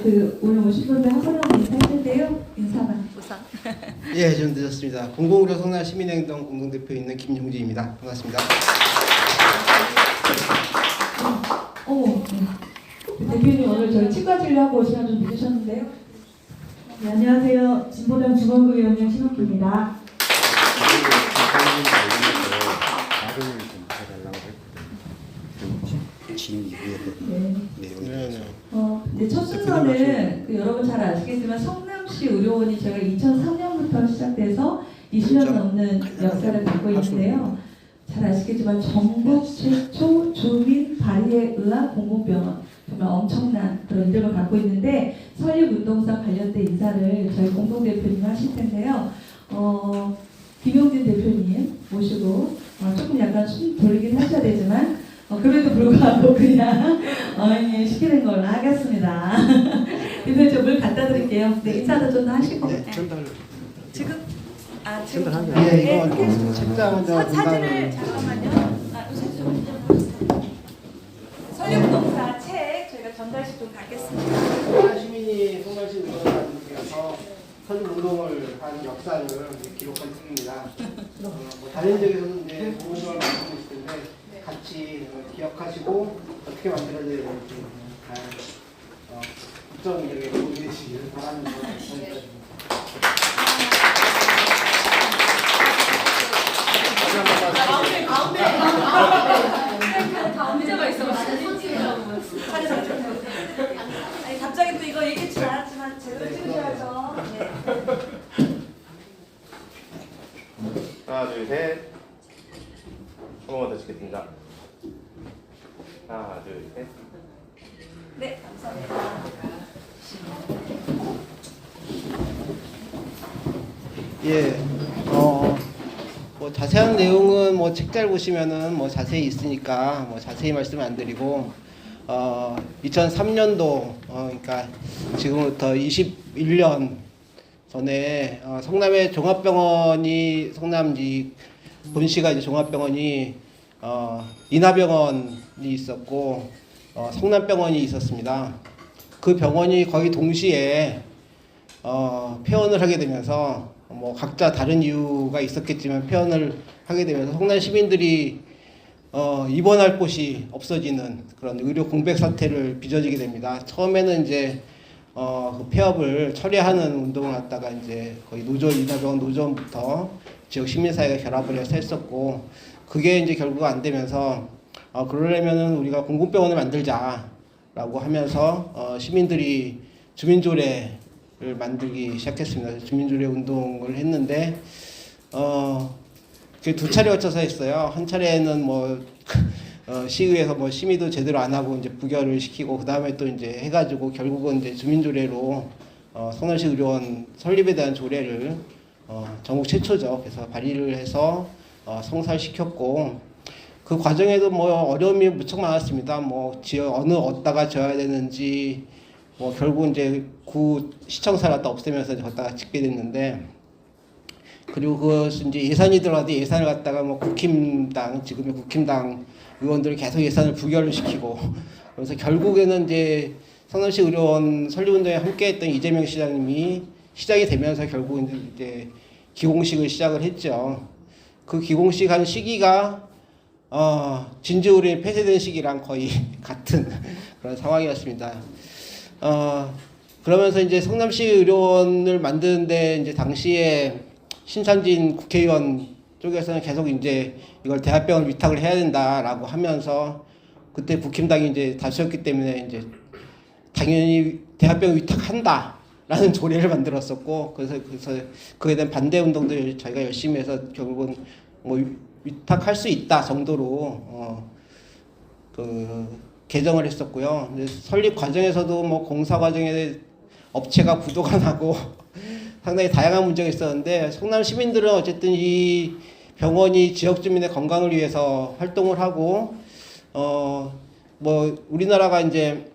오늘 오신 분들 한 분 한 분 인사할 텐데요. 인사만 우선. 예, 좀 늦었습니다. 공공의료 성남 시민행동 공동대표 있는 김용진입니다. 반갑습니다. 네. 대표님 오늘 저희 치과 진료하고 오시면 좀 늦으셨는데요. 네, 안녕하세요. 진보당 중원구의원장 신옥희입니다. 첫 순서는 여러분 잘 아시겠지만 성남시 의료원이 제가 2003년부터 시작돼서 20년 넘는 역사를 갖고 있는데요. 잘 아시겠지만 전국 최초 주민 발의에 의한 공공병원, 정말 엄청난 그런 이름을 갖고 있는데 설립운동사 관련된 인사를 저희 공동대표님이 하실 텐데요. 김용진 대표님 모시고 조금 약간 숨 돌리긴 하셔야 되지만 그래도 불구하고 그냥 시키는 걸로 하겠습니다. 대표님 저 물 갖다 드릴게요. 네, 인사도 좀 더 하시고. 네, 전달. 지금 예, 이거 책장 사진을 잠깐만요. 설립동사 책 저희가 전달식 좀 갖겠습니다. 성남 시민이 성남시 의료원에서 설립운동을 한 역사를 기록한 책입니다. 다른 지역에서는 이제 공공병원을 만들고 있을 텐데 같이 기억하시고 어떻게 만들어야 되는지 국정에 도움이 되시기를 바랍니다. 가운데가 있어가지고 아니 갑자기 또 이거 얘기할 줄 알았지만 제대로 찍으셔야죠. 하나, 둘, 셋. 한 번만 더 찍겠습니다. 하나, 둘, 셋. 네, 감사합니다. 예, 뭐 자세한 내용은 뭐 책잘 보시면은 뭐 자세히 있으니까 뭐 자세히 말씀 안 드리고 2003년도 그러니까 지금부터 21년 전에 성남의 종합병원이 성남지 본시가 이제 종합병원이 인하병원이 있었고 성남병원이 있었습니다. 그 병원이 거의 동시에 폐원을 하게 되면서 뭐 각자 다른 이유가 있었겠지만 폐원을 하게 되면서 성남 시민들이 입원할 곳이 없어지는 그런 의료 공백 사태를 빚어지게 됩니다. 처음에는 이제 그 폐업을 처리하는 운동을 갖다가 이제 거의 노조 인하병원 노조부터 지역 시민사회가 결합을 해서 했었고 그게 이제 결국 안 되면서 그러려면은 우리가 공공병원을 만들자라고 하면서 시민들이 주민조례 를 만들기 시작했습니다. 주민조례 운동을 했는데 그게 두 차례 거쳐서 했어요. 한 차례는 뭐 시의회에서 뭐 심의도 제대로 안 하고 이제 부결을 시키고 그 다음에 또 이제 해가지고 결국은 이제 주민조례로 성남시 의료원 설립에 대한 조례를 전국 최초죠. 그래서 발의를 해서 성사시켰고 그 과정에도 뭐 어려움이 무척 많았습니다. 뭐 지역 어디다가 지어야 되는지. 뭐 결국 이제 구 시청사를 갖다 없애면서 갖다가 짓게 됐는데 그리고 그것은 이제 예산이 들어가도 예산을 갖다가 뭐 국힘당 지금의 국힘당 의원들이 계속 예산을 부결을 시키고 그래서 결국에는 이제 성남시 의료원 설립운동에 함께했던 이재명 시장님이 시작이 되면서 결국 이제 기공식을 시작을 했죠. 그 기공식 한 시기가 진주의료원이 폐쇄된 시기랑 거의 같은 그런 상황이었습니다. 그러면서 이제 성남시 의료원을 만드는데 이제 당시에 신상진 국회의원 쪽에서는 계속 이제 이걸 대학병원 위탁을 해야 된다라고 하면서 그때 국힘당이 이제 다수였기 때문에 이제 당연히 대학병원 위탁한다라는 조례를 만들었었고 그래서 그에 대한 반대 운동도 저희가 열심히 해서 결국은 뭐 위탁할 수 있다 정도로 개정을 했었고요. 설립 과정에서도 뭐 공사 과정에 업체가 부도가 나고 상당히 다양한 문제가 있었는데 성남 시민들은 어쨌든 이 병원이 지역 주민의 건강을 위해서 활동을 하고 뭐 우리나라가 이제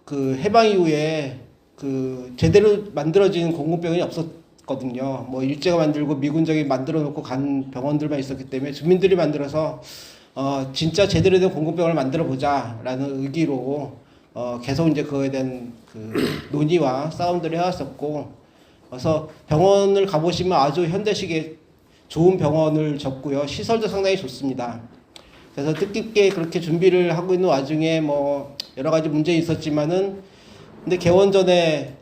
그 해방 이후에 그 제대로 만들어진 공공병원이 없었거든요. 뭐 일제가 만들고 미군정이 만들어 놓고 간 병원들만 있었기 때문에 주민들이 만들어서 진짜 제대로 된 공공병원을 만들어 보자라는 의기로 계속 이제 그거에 대한 그 논의와 싸움들을 해왔었고, 그래서 병원을 가보시면 아주 현대식의 좋은 병원을 졌고요. 시설도 상당히 좋습니다. 그래서 뜻깊게 그렇게 준비를 하고 있는 와중에 뭐 여러 가지 문제 있었지만은, 근데 개원 전에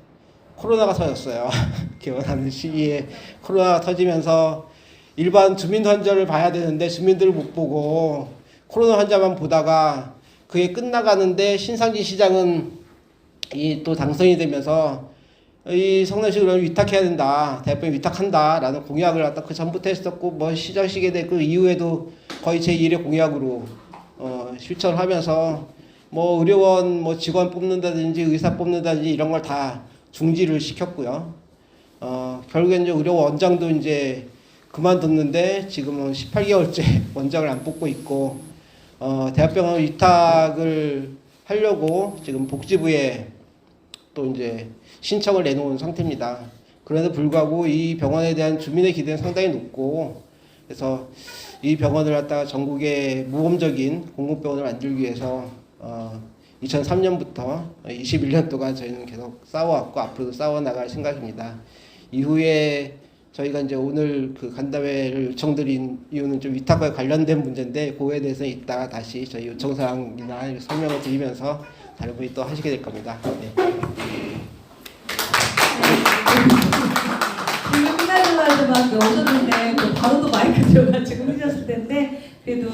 코로나가 터졌어요. 개원하는 시기에 코로나가 터지면서 일반 주민 환자를 봐야 되는데 주민들을 못 보고 코로나 환자만 보다가 그게 끝나가는데 신상진 시장은 이 또 당선이 되면서 이 성남시 의료를 위탁해야 된다, 대법원에 위탁한다라는 공약을 갖다 그 전부터 했었고, 뭐 시정식에 대해 그 이후에도 거의 제1의 공약으로 실천하면서 뭐 의료원 뭐 직원 뽑는다든지 의사 뽑는다든지 이런 걸 다 중지를 시켰고요. 결국엔 이제 의료 원장도 이제 그만뒀는데 지금은 18개월째 원장을 안 뽑고 있고, 대학병원 위탁을 하려고 지금 복지부에 또 이제 신청을 내놓은 상태입니다. 그럼에도 불구하고 이 병원에 대한 주민의 기대는 상당히 높고, 그래서 이 병원을 갖다가 전국의 모범적인 공공병원을 만들기 위해서 2003년부터 21년 동안 저희는 계속 싸워왔고 앞으로도 싸워나갈 생각입니다. 이후에 저희가 이제 오늘 그 간담회를 요청드린 이유는 좀 위탁과 관련된 문제인데, 그거에 대해서는 이따가 다시 저희 요청사항이나 설명을 드리면서 다른 분이 또 하시게 될 겁니다. 네. 지금 끝나자마자 막 오셨는데 바로 또 마이크 들어가지고 하셨을 텐데, 그래도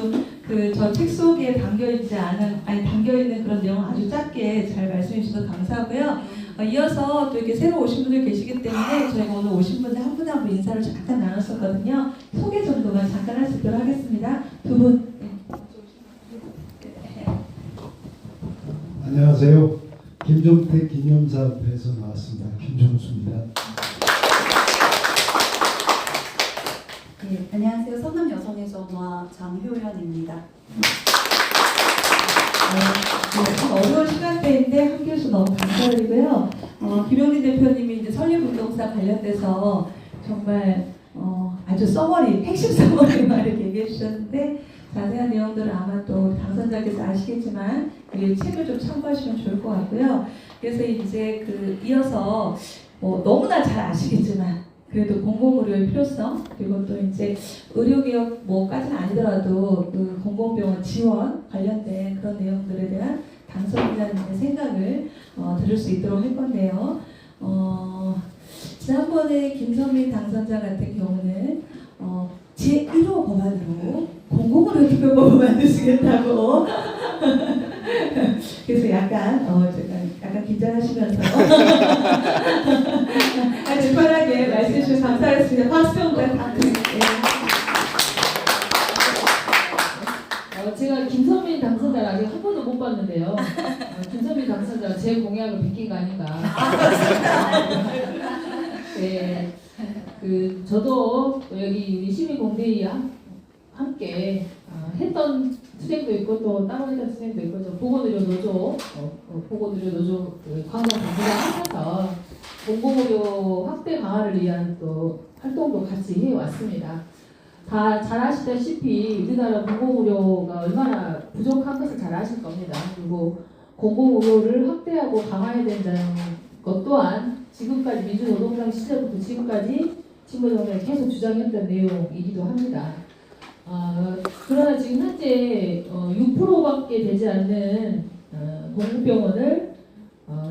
그 저 책 속에 담겨 있는 그런 내용 아주 짧게 잘 말씀해 주셔서 감사하고요. 이어서 또 이렇게 새로 오신 분들 계시기 때문에 저희가 오늘 오신 분들 한 분 한 분 인사를 잠깐 나눴었거든요. 소개 정도만 잠깐 할 수 있도록 하겠습니다. 두 분. 안녕하세요. 김종택 기념사업에서 나왔습니다. 김종수입니다. 네, 안녕하세요. 성남 여성의 전화 장효연입니다. 참 어려운 시간대인데 함께 해주셔서 너무 감사드리고요. 김용린 대표님이 이제 설립운동사 관련돼서 정말 아주 써머리, 핵심 써머리만 이렇게 얘기해 주셨는데, 자세한 내용들은 아마 또 당선자께서 아시겠지만 이 책을 좀 참고하시면 좋을 것 같고요. 그래서 이제 그 이어서 너무나 잘 아시겠지만 그래도 공공의료의 필요성, 그리고 또 이제 의료개혁 뭐까지는 아니더라도 그 공공병원 지원 관련된 그런 내용들에 대한 당선인의 생각을 들을 수 있도록 할 건데요. 지난번에 김선민 당선자 같은 경우는 제1호 법안으로 공공의료 특별법을 만드시겠다고 그래서 약간 긴장하시면서 아주 편하게 말씀해 주셔서 감사했습니다. 박수 부탁드릴게요. 제가 김선민 당선자를 아직 한 번도 못 봤는데요. 김선민 당선자가 제 공약을 비낀 거 아닌가. 네, 저도 여기 우리 시민공대위와 함께 했던 투쟁도 있고 또 따로 했던 투쟁도 있고, 저 보건의료노조 관광 본부장 하면서 공공의료 확대 강화를 위한 또 활동도 같이 해왔습니다. 다 잘 아시다시피 우리나라 공공의료가 얼마나 부족한 것을 잘 아실 겁니다. 그리고 공공의료를 확대하고 강화해야 된다는 것 또한 지금까지 민주노동당 시절부터 지금까지 친구정당이 계속 주장했던 내용이기도 합니다. 그러나 지금 현재 6%밖에 되지 않는 공공병원을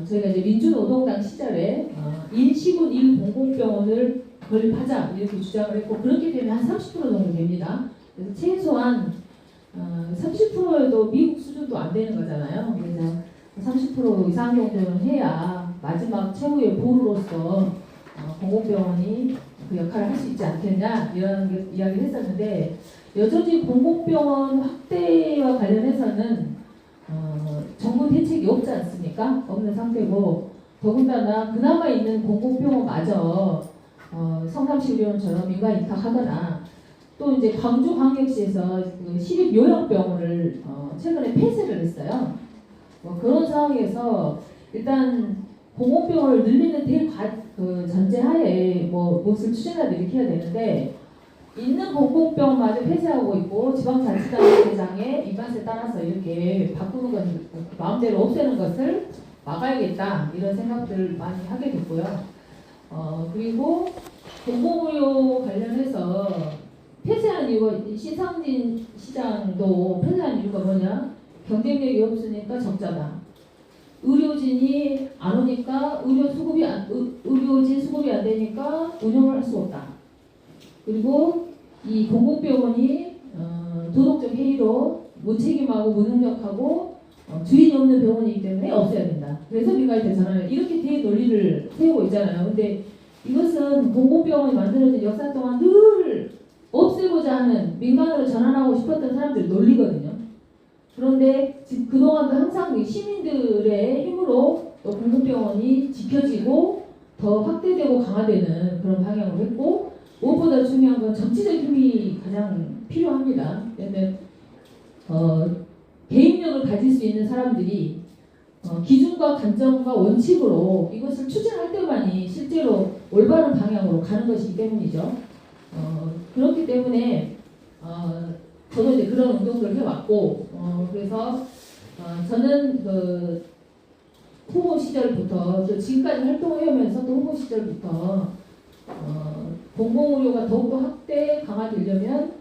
저희가 이제 민주노동당 시절에 1시군 1공공병원을 건립하자 이렇게 주장을 했고, 그렇게 되면 한 30% 정도 됩니다. 그래서 최소한 30%에도 미국 수준도 안 되는 거잖아요. 그래서 30% 이상 정도는 해야 마지막 최후의 보루로서 공공병원이 그 역할을 할 수 있지 않겠냐 이런 이야기를 했었는데, 여전히 공공병원 확대와 관련해서는 정부 대책이 없지 않습니까? 없는 상태고, 더군다나 그나마 있는 공공병원마저 성남시 의료원처럼 민간 위탁하거나, 또 이제 광주광역시에서 그 시립요양병원을 최근에 폐쇄를 했어요. 그런 상황에서 일단 공공병원을 늘리는 전제하에 무엇을 추진하든 이렇게 해야 되는데, 있는 공공병마저 폐쇄하고 있고 지방자치단체장의 입맛에 따라서 이렇게 바꾸는 건 마음대로 없애는 것을 막아야겠다 이런 생각들을 많이 하게 됐고요. 그리고 공공의료 관련해서 폐쇄한 이유가 신상진 시장도 폐쇄한 이유가 뭐냐? 경쟁력이 없으니까 적자다. 의료진이 안 오니까 의료진 수급이 안 되니까 운영을 할 수 없다. 그리고 이 공공병원이 도덕적 해이로 무책임하고 무능력하고 주인이 없는 병원이기 때문에 없애야 된다. 그래서 민간한테 전환을 이렇게 대논리를 세우고 있잖아요. 근데 이것은 공공병원이 만들어진 역사 동안 늘 없애고자 하는 민간으로 전환하고 싶었던 사람들의 논리거든요. 그런데 그동안도 항상 시민들의 힘으로 또 공공병원이 지켜지고 더 확대되고 강화되는 그런 방향으로 했고 무엇보다 중요한 건 정치적 힘이 가장 필요합니다. 왜냐하면 개입력을 가질 수 있는 사람들이 기준과 관점과 원칙으로 이것을 추진할 때만이 실제로 올바른 방향으로 가는 것이기 때문이죠. 그렇기 때문에 저도 이제 그런 운동들을 해왔고 그래서 저는 그 후보 시절부터 또 지금까지 활동해오면서 또 후보 시절부터 공공의료가 더욱더 확대 강화되려면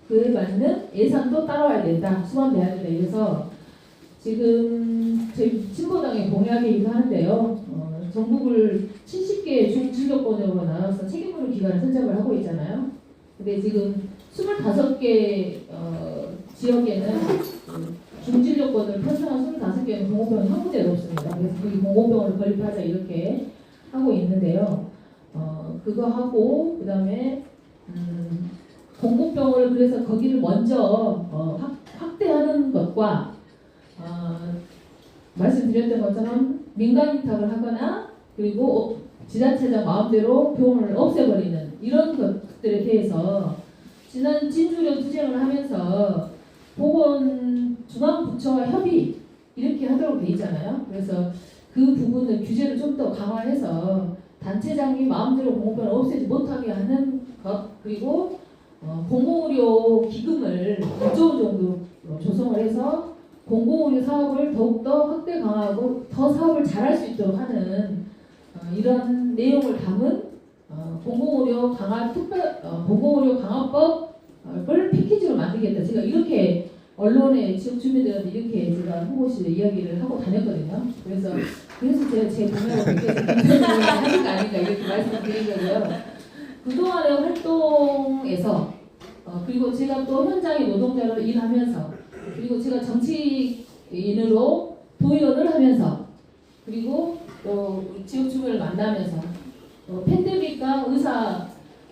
그에 맞는 예산도 따라와야 된다. 수반돼야 된다. 이래서 지금 저희 진보당의 공약이기도 한데요. 전국을 70개 중진료권으로 나눠서 책임물을 기관을 선정을 하고 있잖아요. 근데 지금 25개 지역에는 중진료권을 편성한 25개는 공공병원이 한 군데도 없습니다. 그래서 거기 공공병원을 건립하자 이렇게 하고 있는데요. 그거 하고 그다음에 공공병원을 그래서 거기를 먼저 확대하는 것과 말씀드렸던 것처럼 민간 위탁을 하거나 그리고 지자체장 마음대로 병원을 없애버리는 이런 것들에 대해서 지난 진주령 투쟁을 하면서 보건 중앙부처와 협의 이렇게 하도록 돼 있잖아요. 그래서 그 부분을 규제를 좀 더 강화해서 단체장이 마음대로 공공병원을 없애지 못하게 하는 것 그리고 공공의료 기금을 6조 원 정도 조성을 해서 공공의료 사업을 더욱더 확대 강화하고 더 사업을 잘할 수 있도록 하는 이런 내용을 담은 공공의료 강화법을 패키지로 만들겠다. 제가 이렇게 언론에 지역 주민들한테 이렇게 제가 후보실에 이야기를 하고 다녔거든요. 그래서 제가 제 공약을 느껴서 하는 거 아닌가 이렇게 말씀을 드린 거고요. 그동안의 활동에서 그리고 제가 또 현장의 노동자로 일하면서 그리고 제가 정치인으로 도의원을 하면서 그리고 또 지역 주민을 만나면서 팬데믹과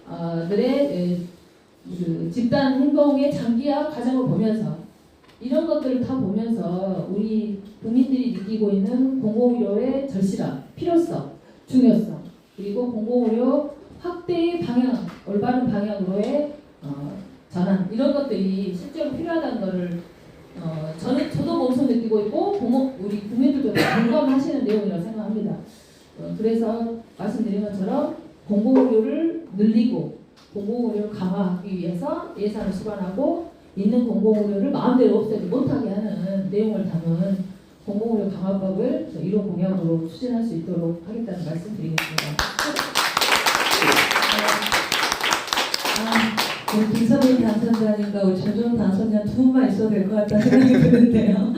의사들의 그 집단 행동의 장기화 과정을 보면서 이런 것들을 다 보면서 우리 국민들이 느끼고 있는 공공의료의 절실함, 필요성, 중요성 그리고 공공의료 확대의 방향, 올바른 방향으로의 전환 이런 것들이 실제로 필요하다는 것을 저도 몸소 느끼고 있고 우리 국민들도 공감하시는 내용이라고 생각합니다. 그래서 말씀드린 것처럼 공공의료를 늘리고 공공의료를 강화하기 위해서 예산을 수반하고 있는 공공의료를 마음대로 없애지 못하게 하는 내용을 담은 공공의료 강화법을 1호 공약으로 추진할 수 있도록 하겠다는 말씀 드리겠습니다. 우리 김선민 당선자님과 우리 전종 당선자 두 분만 있어도 될 것 같다는 생각이 드는데요.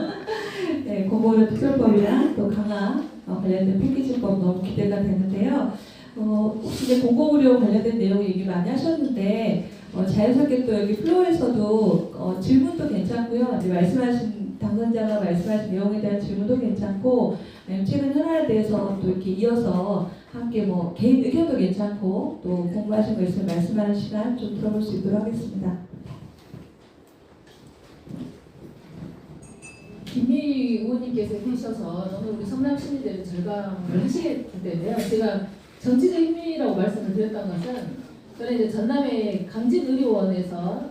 네, 공공의료 특별법이랑 또 강화 관련된 패키지법 너무 기대가 되는데요. 혹시 이제 공공의료 관련된 내용 얘기 많이 하셨는데 자연스럽게 또 여기 플로어에서도 질문도 괜찮고요. 이제 말씀하신 당선자가 말씀하신 내용에 대한 질문도 괜찮고 최근 현안에 대해서 또 이렇게 이어서 함께 뭐 개인 의견도 괜찮고 또 공부하신 거 있으면 말씀하는 시간 좀 들어볼 수 있도록 하겠습니다. 김미희 의원님께서 계셔서 너무 우리 성남 시민들은 절감을 하시겠을 텐데요. 제가 정치적 힘이라고 말씀을 드렸던 것은 저는 이제 전남의 강진의료원에서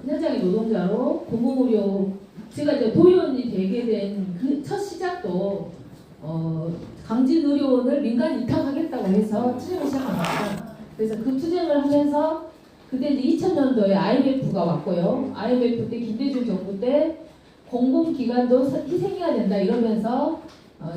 현장의 노동자로 공공의료 제가 이제 도의원이 되게 된 그 첫 시작도 강진의료원을 민간 위탁하겠다고 해서 투쟁을 시작합니다. 그래서 그 투쟁을 하면서 그때 이제 2000년도에 IMF가 왔고요. IMF 때 김대중 정부 때 공공기관도 희생해야 된다 이러면서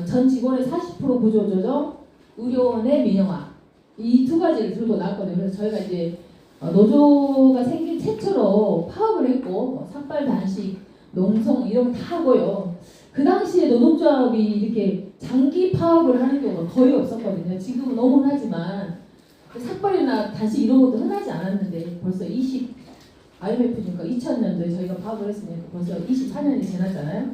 전 직원의 40% 구조조정, 의료원의 민영화 이 두 가지를 들고 나왔거든요. 그래서 저희가 이제 노조가 생긴 최초로 파업을 했고 뭐 삭발 단식, 농성 이런 거 다 하고요. 그 당시에 노동조합이 이렇게 장기 파업을 하는 경우가 거의 없었거든요. 지금은 너무 흔하지만 삭발이나 단식 이런 것도 흔하지 않았는데 벌써 IMF니까 2000년도에 저희가 파업을 했으니까 벌써 24년이 지났잖아요.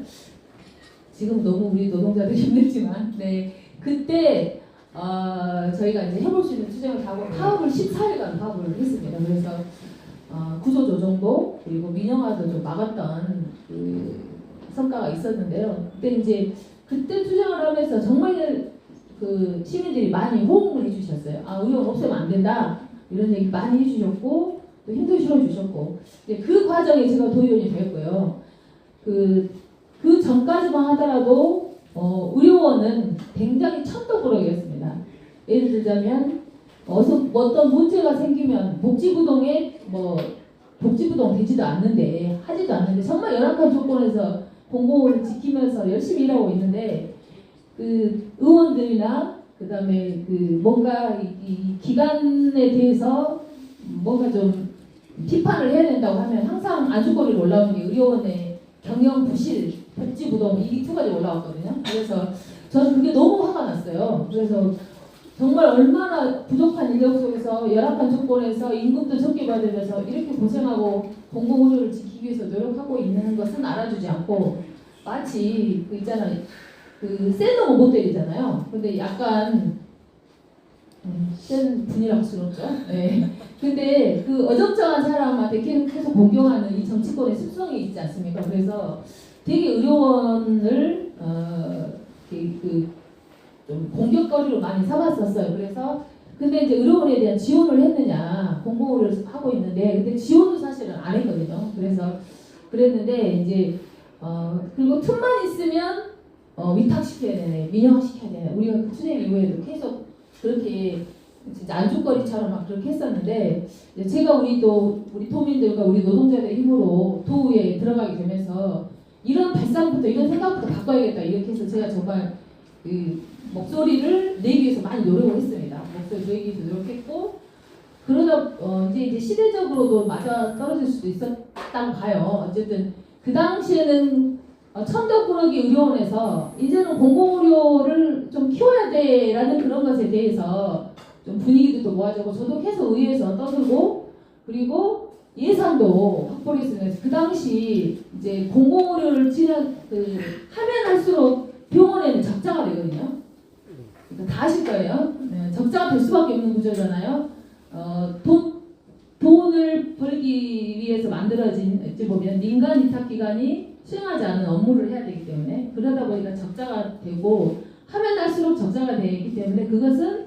지금 너무 우리 노동자들 힘들지만 네 그때 저희가 이제 해볼 수 있는 투쟁을 다 하고 파업을 14일간 파업을 했습니다. 그래서 구조조정도 그리고 민영화도 좀 막았던 그 성과가 있었는데요. 그때 투쟁을 하면서 정말 그 시민들이 많이 호응을 해주셨어요. 의원 없애면 안 된다 이런 얘기 많이 해주셨고 또 힘도 실어주셨고 그 과정에 제가 도의원이 되었고요. 그 전까지만 하더라도 의료원은 굉장히 천덕꾸러기였습니다. 예를 들자면 어떤 문제가 생기면 복지부동에 복지부동 되지도 않는데 하지도 않는데 정말 열악한 조건에서 공공을 지키면서 열심히 일하고 있는데 그 의원들이나 그다음에 그 뭔가 이 기관에 대해서 뭔가 좀 비판을 해야 된다고 하면 항상 안주거리로 올라오는 게 의료원의 경영 부실, 복지부동 이 두 가지 올라왔거든요. 그래서 저는 그게 너무 화가 났어요. 그래서 정말 얼마나 부족한 인력 속에서 열악한 조건에서 임금도 적게 받으면서 이렇게 고생하고 공공의료를 지키기 위해서 노력하고 있는 것은 알아주지 않고 마치 그 있잖아요. 센 놈은 못 때리잖아요. 근데 약간 센 분이라고 스럽죠. 네. 근데 그 어정쩡한 사람한테 계속 공경하는 이 정치권의 습성이 있지 않습니까? 그래서 되게 의료원을 좀 공격거리로 많이 삼았었어요. 그래서 근데 이제 의료원에 대한 지원을 했느냐 공공의료를 하고 있는데 근데 지원도 사실은 안 했거든요. 그래서 그랬는데 이제 그리고 틈만 있으면 위탁시켜야 되네, 민영화시켜야 되네. 우리가 그 투쟁 이후에도 계속 그렇게 진짜 안주거리처럼 막 그렇게 했었는데 제가 우리 도민들과 우리 노동자들의 힘으로 도의회에 들어가게 되면서 이런 발상부터 이런 생각부터 바꿔야겠다 이렇게 해서 제가 정말 그 목소리를 내기 위해서 많이 노력을 했습니다. 목소리 내기 위해서 노력했고 그러다 이제 시대적으로도 맞아 떨어질 수도 있었다고 봐요. 어쨌든 그 당시에는 천덕꾸러기 의료원에서 이제는 공공의료를 좀 키워야 돼라는 그런 것에 대해서 좀 분위기도 또 모아지고 저도 계속 의회에서 떠들고 그리고 예산도 확보를 했으면서 그 당시 이제 공공의료를 하면 할수록 병원에는 적자가 되거든요. 그러니까 다 아실 거예요. 네, 적자가 될 수밖에 없는 구조잖아요. 돈을 벌기 위해서 만들어진 어찌 보면 민간 위탁기관이 수행하지 않은 업무를 해야 되기 때문에 그러다 보니까 적자가 되고 하면 할수록 적자가 되기 때문에 그것은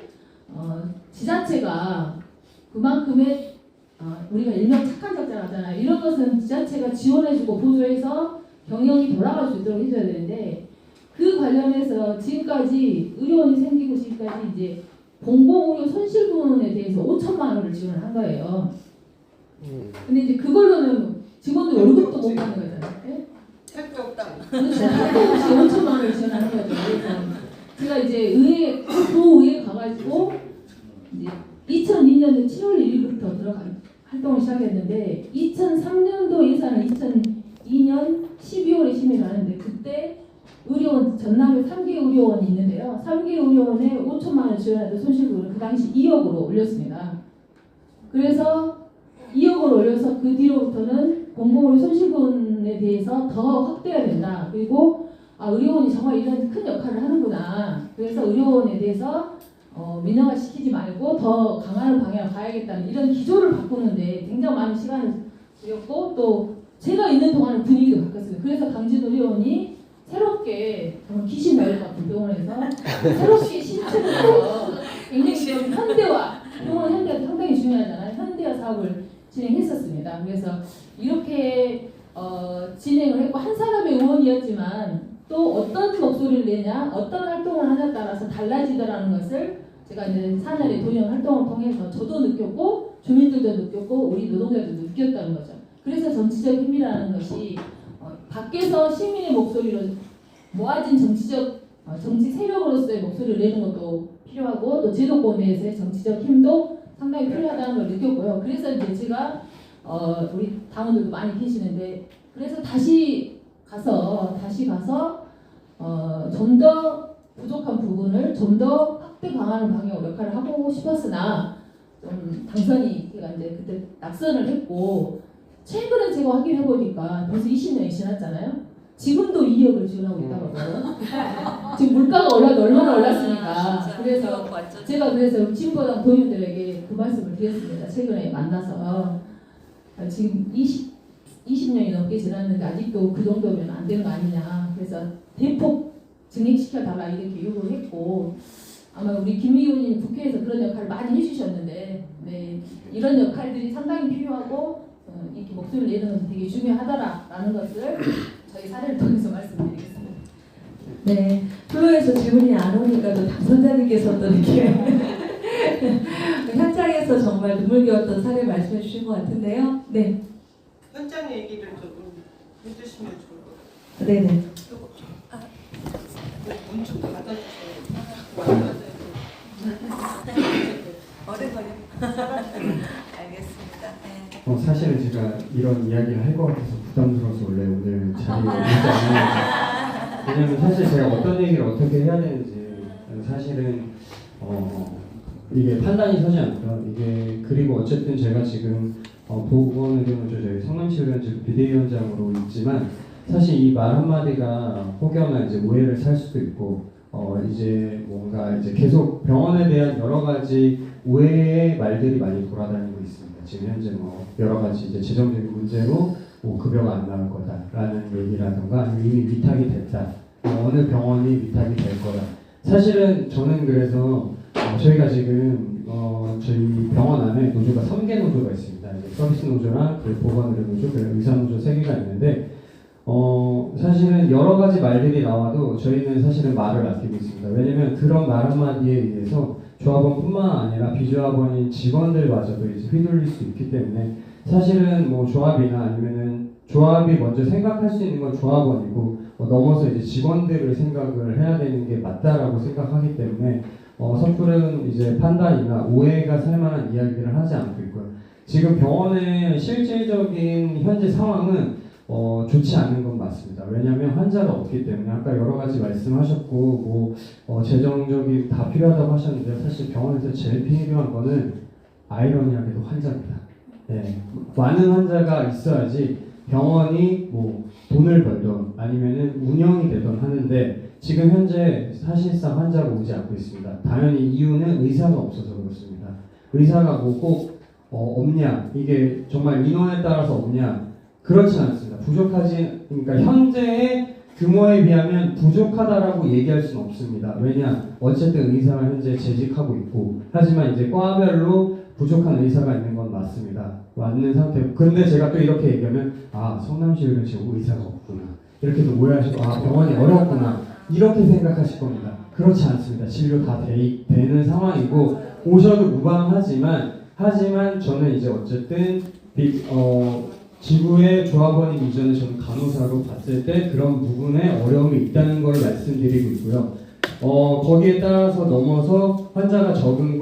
지자체가 그만큼의 우리가 일명 착한 적자를 하잖아요. 이런 것은 지자체가 지원해주고 보조해서 경영이 돌아갈 수 있도록 해줘야 되는데 그 관련해서 지금까지 의료원이 생기고 지금까지 이제 공공의료 손실분에 대해서 5천만 원을 지원을 한 거예요. 근데 이제 그걸로는 직원들 월급도 못 받는 거잖아요. 네? 택도 없다. 그렇죠. 할거 없이 5천만 원을 지원하는 거죠. 그래서 제가 이제 도의회 가가지고 이제 2002년 7월 1일부터 활동을 시작했는데 2003년도 예산은 2002년 12월에 심의를 하는데 그때 의료원 전남에 3개 의료원이 있는데요. 3개 의료원에 5천만 원 지원해도 손실분을 그 당시 2억으로 올렸습니다. 그래서 2억을 올려서 그 뒤로부터는 공공의료 손실분에 대해서 더 확대해야 된다. 그리고 의료원이 정말 이런 큰 역할을 하는구나. 그래서 의료원에 대해서 민영화 시키지 말고 더 강한 방향으로 가야겠다는 이런 기조를 바꾸는데 굉장히 많은 시간을 들였고 또 제가 있는 동안은 분위기도 바뀌었어요. 그래서 강진 의료원이 새롭게 정말 귀신 나올 것 같은 병원에서 새롭게 신축을 해서 굉장히 좀 현대화, 병원 현대화 상당히 중요하잖아요. 현대화 사업을 진행했었습니다. 그래서 이렇게 진행을 했고 한 사람의 의원이었지만 또 어떤 목소리를 내냐, 어떤 활동을 하냐에 따라서 달라지더라는 것을 제가 이제 4년의 도의원 활동을 통해서 저도 느꼈고 주민들도 느꼈고 우리 노동자들도 느꼈다는 거죠. 그래서 정치적 힘이라는 것이 밖에서 시민의 목소리로 모아진 정치 세력으로서의 목소리를 내는 것도 필요하고 또 제도권 내에서의 정치적 힘도 상당히 필요하다는 걸 느꼈고요. 그래서 이제 제가 우리 당원들도 많이 계시는데 그래서 다시 가서 좀 더 부족한 부분을 좀 더 확대 강화하는 방향으로 역할을 하고 싶었으나 좀 당선이 제가 이제 그때 낙선을 했고 최근에 제가 확인해 보니까 벌써 20년이 지났잖아요. 지금도 2억을 지원하고 있다고 하거든요. 지금 물가가 얼마나 올랐습니까? 그래서 제가 그래서 진보당 도민들에게 그 말씀을 드렸습니다. 최근에 만나서 지금 20년이 넘게 지났는데 아직도 그 정도면 안 되는 거 아니냐. 그래서 대폭 증액시켜달라 이렇게 요구를 했고 아마 우리 김미 의원님 국회에서 그런 역할을 많이 해주셨는데 네, 이런 역할들이 상당히 필요하고 이렇게 목소리를 내는 것은 되게 중요하다라는 것을 저희 사례를 통해서 말씀드리겠습니다. 네, 플로에서 질문이 안 오니까 또 당선자님께서 또 이렇게 현장에서 정말 눈물겨웠던 사례 말씀해 주신 것 같은데요. 네, 현장 얘기를 좀 해주시면 좋을 것 같아요. 네네. 문 좀 닫아주세요. 오래 걸려. 알겠습니다. 네. 사실은 제가 이런 이야기를 할 것 같아서 부담스러워서 원래 오늘 자리에 있잖아요. 왜냐면 사실 제가 어떤 얘기를 어떻게 해야 되는지 사실은 이게 판단이 서지 않고요. 이게 그리고 어쨌든 제가 지금 보건의료노조 저희 성남시의원직 비대위원장으로 있지만 사실 이 말 한마디가 혹여나 이제 오해를 살 수도 있고 이제 뭔가 이제 계속 병원에 대한 여러 가지 오해의 말들이 많이 돌아다니고 있습니다. 지금 현재 뭐 여러 가지 이제 재정적인 문제로 뭐 급여가 안 나올 거다라는 얘기라든가 아니면 이미 위탁이 됐다. 어느 병원이 위탁이 될 거다. 사실은 저는 그래서 저희가 지금 저희 병원 안에 노조가 3개 노조가 있습니다. 이제 서비스 노조랑 보건의료 노조, 그리고 의사 노조 3개가 있는데 사실은 여러 가지 말들이 나와도 저희는 사실은 말을 아끼고 있습니다. 왜냐면 그런 말 한마디에 의해서 조합원뿐만 아니라 비조합원인 직원들마저도 이제 휘둘릴 수 있기 때문에 사실은 뭐 조합이나 아니면은 조합이 먼저 생각할 수 있는 건 조합원이고 넘어서 이제 직원들을 생각을 해야 되는 게 맞다라고 생각하기 때문에 섣부른 이제 판단이나 오해가 살 만한 이야기를 하지 않고 있고요. 지금 병원의 실질적인 현재 상황은 좋지 않은 건 맞습니다. 왜냐하면 환자가 없기 때문에 아까 여러 가지 말씀하셨고 재정적인 다 필요하다고 하셨는데 사실 병원에서 제일 필요한 거는 아이러니하게도 환자입니다. 네, 많은 환자가 있어야지 병원이 뭐 돈을 벌던 아니면은 운영이 되던 하는데 지금 현재 사실상 환자가 오지 않고 있습니다. 당연히 이유는 의사가 없어서 그렇습니다. 의사가 뭐 꼭 없냐 이게 정말 인원에 따라서 없냐 그렇지 않습니다. 그러니까 현재의 규모에 비하면 부족하다라고 얘기할 수는 없습니다. 왜냐? 어쨌든 의사가 현재 재직하고 있고 하지만 이제 과별로 부족한 의사가 있는 건 맞습니다. 맞는 상태고 근데 제가 또 이렇게 얘기하면 성남시의료는 지금 의사가 없구나 이렇게 또 오해하시고 병원이 어렵구나 이렇게 생각하실 겁니다. 그렇지 않습니다. 진료 다 되는 상황이고 오셔도 무방하지만 저는 이제 어쨌든 지구의 조합원인 이전에 저는 간호사로 봤을 때 그런 부분에 어려움이 있다는 걸 말씀드리고 있고요. 거기에 따라서 넘어서 환자가 적은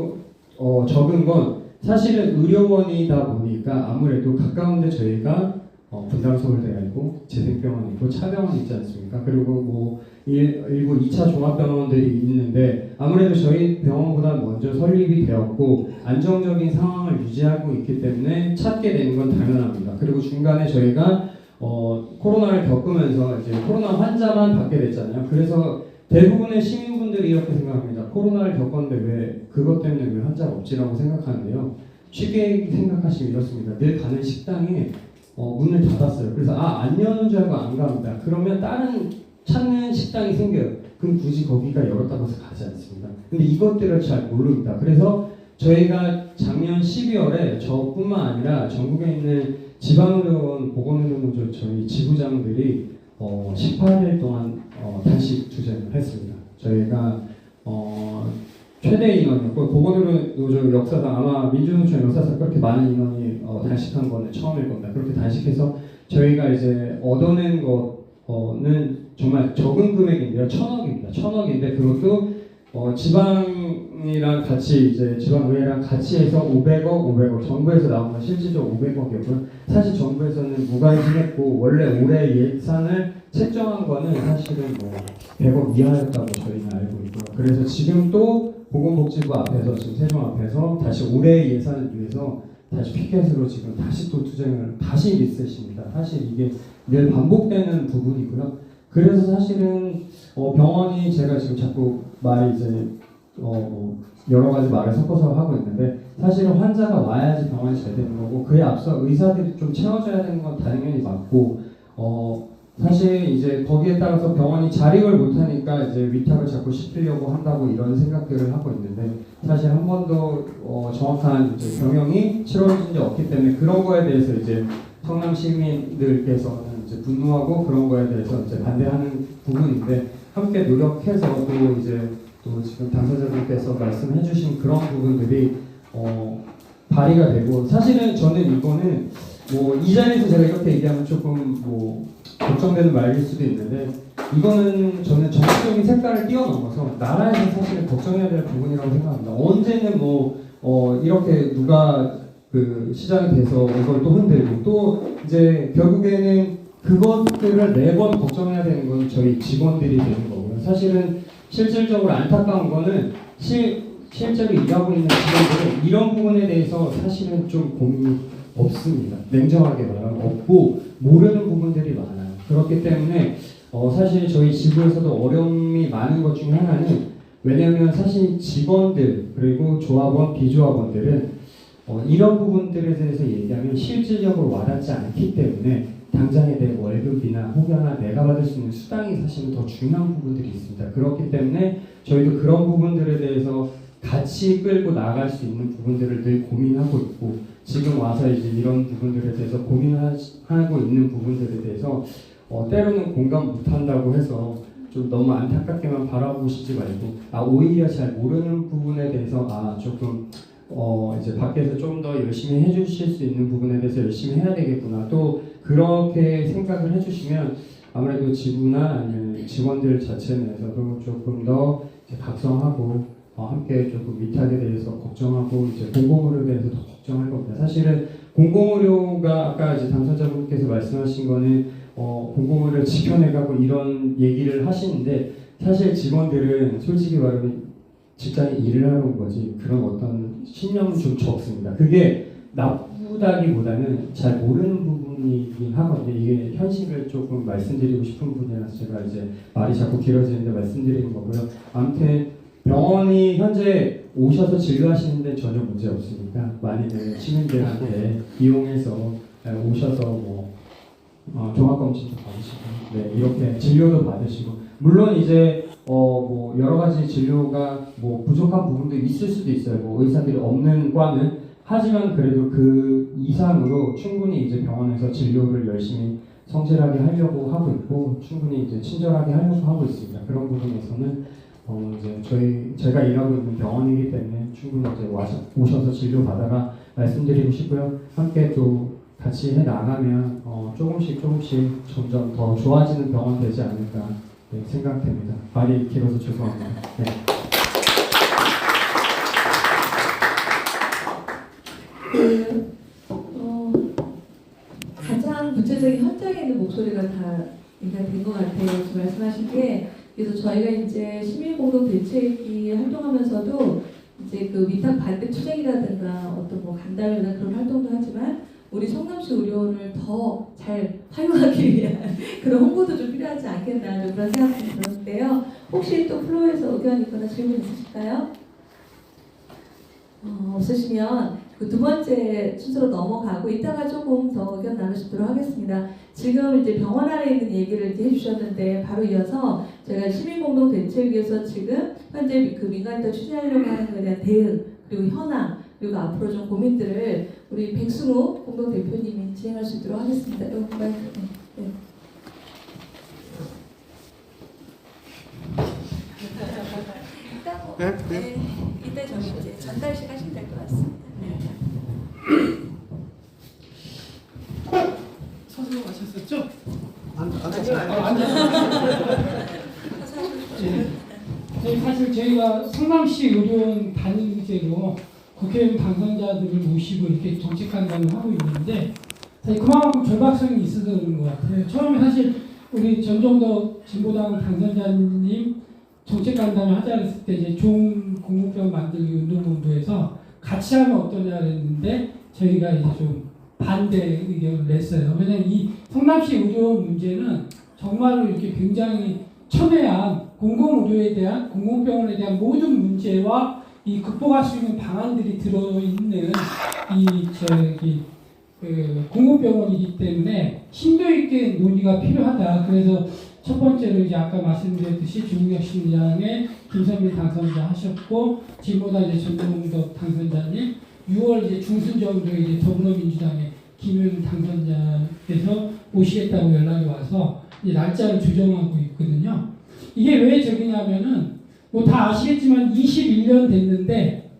건 사실은 의료원이다 보니까 아무래도 가까운데 저희가 분당서울대가 있고 재생병원이 있고 차병원이 있지 않습니까? 그리고 뭐 일부 2차 종합병원들이 있는데 아무래도 저희 병원보다 먼저 설립이 되었고 안정적인 상황을 유지하고 있기 때문에 찾게 되는 건 당연합니다. 그리고 중간에 저희가 코로나를 겪으면서 이제 코로나 환자만 받게 됐잖아요. 그래서 대부분의 시민분들이 이렇게 생각합니다. 코로나를 겪었는데 왜 그것 때문에 왜 환자가 없지라고 생각하는데요. 쉽게 생각하시면 이렇습니다. 늘 가는 식당에 문을 닫았어요. 그래서 안 여는 줄 알고 안 갑니다. 그러면 다른 찾는 식당이 생겨요. 그럼 굳이 거기가 열었다고 해서 가지 않습니다. 근데 이것들을 잘 모릅니다. 그래서 저희가 작년 12월에 저뿐만 아니라 전국에 있는 지방의료원 보건의료노조 저희 지부장들이 18일 동안 단식 투쟁을 했습니다. 저희가 최대 인원이었고 보건의료 역사상 아마 민주노총 역사상 그렇게 많은 인원이 단식한 거는 처음일 겁니다. 그렇게 단식해서 저희가 이제 얻어낸 거는 정말 적은 금액인데요. 1,000억입니다. 1,000억인데 그것도 지방이랑 같이 이제 지방의회랑 같이 해서 500억 정부에서 나온 건 실질적으로 500억이었고요. 사실 정부에서는 무관심했고 원래 올해 예산을 책정한 거는 사실은 뭐 100억 이하였다고 저희는 알고 있고요. 그래서 지금 또 보건복지부 앞에서 지금 세종 앞에서 다시 올해 예산을 위해서 다시 피켓으로 지금 다시 또 투쟁을 다시 리셋입니다. 사실 이게 늘 반복되는 부분이고요. 그래서 사실은 병원이 제가 지금 자꾸 말이 이제 여러 가지 말을 섞어서 하고 있는데 사실은 환자가 와야지 병원이 잘 되는 거고 그에 앞서 의사들이 좀 채워줘야 되는 건 당연히 맞고 사실 이제 거기에 따라서 병원이 자립을 못하니까 이제 위탁을 자꾸 시키려고 한다고 이런 생각들을 하고 있는데 사실 한 번도 정확한 이제 경영이 치러진 지 없기 때문에 그런 거에 대해서 이제 성남 시민들께서는 이제 분노하고 그런 거에 대해서 이제 반대하는 부분인데 함께 노력해서 또 이제 또 지금 당사자분께서 말씀해주신 그런 부분들이 발의가 되고 사실은 저는 이거는 뭐 이 자리에서 제가 이렇게 얘기하면 조금 뭐 걱정되는 말일 수도 있는데 이거는 저는 정치적인 색깔을 뛰어넘어서 나라에서 사실은 걱정해야 될 부분이라고 생각합니다. 언제는 이렇게 누가 그 시장이 돼서 이걸 또 흔들고 또 이제 결국에는 그것들을 매번 걱정해야 되는 건 저희 직원들이 되는 거고요. 사실은 실질적으로 안타까운 거는 실제로 일하고 있는 직원들은 이런 부분에 대해서 사실은 좀 고민이 없습니다. 냉정하게 말하면 없고 모르는 부분들이 많아요. 그렇기 때문에 사실 저희 지부에서도 어려움이 많은 것 중에 하나는 왜냐하면 사실 직원들 그리고 조합원, 비조합원들은 이런 부분들에 대해서 얘기하면 실질적으로 와닿지 않기 때문에 당장에 내 월급이나 혹여나 내가 받을 수 있는 수당이 사실은 더 중요한 부분들이 있습니다. 그렇기 때문에 저희도 그런 부분들에 대해서 같이 끌고 나갈 수 있는 부분들을 늘 고민하고 있고 지금 와서 이제 이런 부분들에 대해서 고민하고 있는 부분들에 대해서 때로는 공감 못한다고 해서 좀 너무 안타깝게만 바라보시지 말고 오히려 잘 모르는 부분에 대해서 조금 이제 밖에서 좀 더 열심히 해주실 수 있는 부분에 대해서 열심히 해야 되겠구나 또 그렇게 생각을 해주시면 아무래도 지부나 아니면 직원들 자체 내에서도 조금 더 이제 각성하고 함께 조금 위탁에 대해서 걱정하고 이제 공공의료에 대해서 더 걱정할 겁니다. 사실은 공공의료가 아까 이제 당사자분께서 말씀하신 거는 공공의료 지켜내가고 이런 얘기를 하시는데 사실 직원들은 솔직히 말하면 직장에 일을 하러 온 거지 그런 어떤 신념은 좀 적습니다. 그게 나쁘다기보다는 잘 모르는 부분이긴 하거든요. 이게 현실을 조금 말씀드리고 싶은 부분이라서 제가 이제 말이 자꾸 길어지는데 말씀드리는 거고요. 아무튼 병원이 현재 오셔서 진료하시는데 전혀 문제 없으니까 많이들 시민들한테 이용해서 오셔서 종합검진도 받으시고 이렇게 진료도 받으시고 물론 이제 여러 가지 진료가 부족한 부분도 있을 수도 있어요. 의사들이 없는 과는 하지만 그래도 그 이상으로 충분히 이제 병원에서 진료를 열심히 성실하게 하려고 하고 있고 충분히 이제 친절하게 하려고 하고 있습니다. 그런 부분에서는 이제 제가 일하고 있는 병원이기 때문에 충분히 이제 오셔서 진료 받아가 말씀드리고 싶고요. 함께 또 같이 해 나가면 조금씩 점점 더 좋아지는 병원 되지 않을까 생각됩니다. 말이 길어서 죄송합니다. 네. 가장 구체적인 현장에 있는 목소리가 다 인사된 것 같아요. 지금 말씀하신 게 그래서 저희가 이제 시민공동 대책이 활동하면서도 이제 그 위탁 반대 투쟁이라든가 어떤 간담회나 그런 활동도 하지만 우리 성남시 의료원을 더 잘 활용하기 위한 그런 홍보도 좀 필요하지 않겠나 좀 그런 생각이 들었는데요. 혹시 또 플로어에서 의견 있거나 질문 있으실까요? 없으시면 그 두 번째 순서로 넘어가고 이따가 조금 더 의견 나누시도록 하겠습니다. 지금 이제 병원 안에 있는 얘기를 이제 해주셨는데 바로 이어서 저희가 시민공동 대책위에서 지금 현재 그 민간이 더 추진하려고 하는 것에 대한 대응 그리고 현황 그리고 앞으로 좀 고민들을 우리 백승우 공동대표님이 진행할 수 있도록 하겠습니다. 네. 그때 좀 이제 전달식 하시면 될 것 같습니다. 네. 서서 가셨었죠? 사실 저희가 성남시 의료원 단일제로 국회의원 당선자들을 모시고 이렇게 정책간담을 하고 있는데 사실 그만큼 절박성이 있어서 그런 것 같아요. 처음에 사실 우리 전종덕 진보당 당선자님 정책간담을 하자 했을 때 이제 좋은 공공병 만들기 운동본부에서 같이 하면 어떠냐 그랬는데 저희가 이제 좀 반대 의견을 냈어요. 왜냐하면 이 성남시 의료원 문제는 정말로 이렇게 굉장히 첨예한 공공의료에 대한 공공병원에 대한 모든 문제와 이 극복할 수 있는 방안들이 들어있는 공공병원이기 때문에 심도 있게 논의가 필요하다. 그래서 첫 번째로 이제 아까 말씀드렸듯이 조국혁 시장의 김선미 당선자 하셨고 지금보다 이제 전종덕 당선자님 6월 이제 중순 정도에 이제 더불어민주당의 김윤 당선자께서 오시겠다고 연락이 와서 이제 날짜를 조정하고 있거든요. 이게 왜 저기냐면은 뭐 다 아시겠지만 21년 됐는데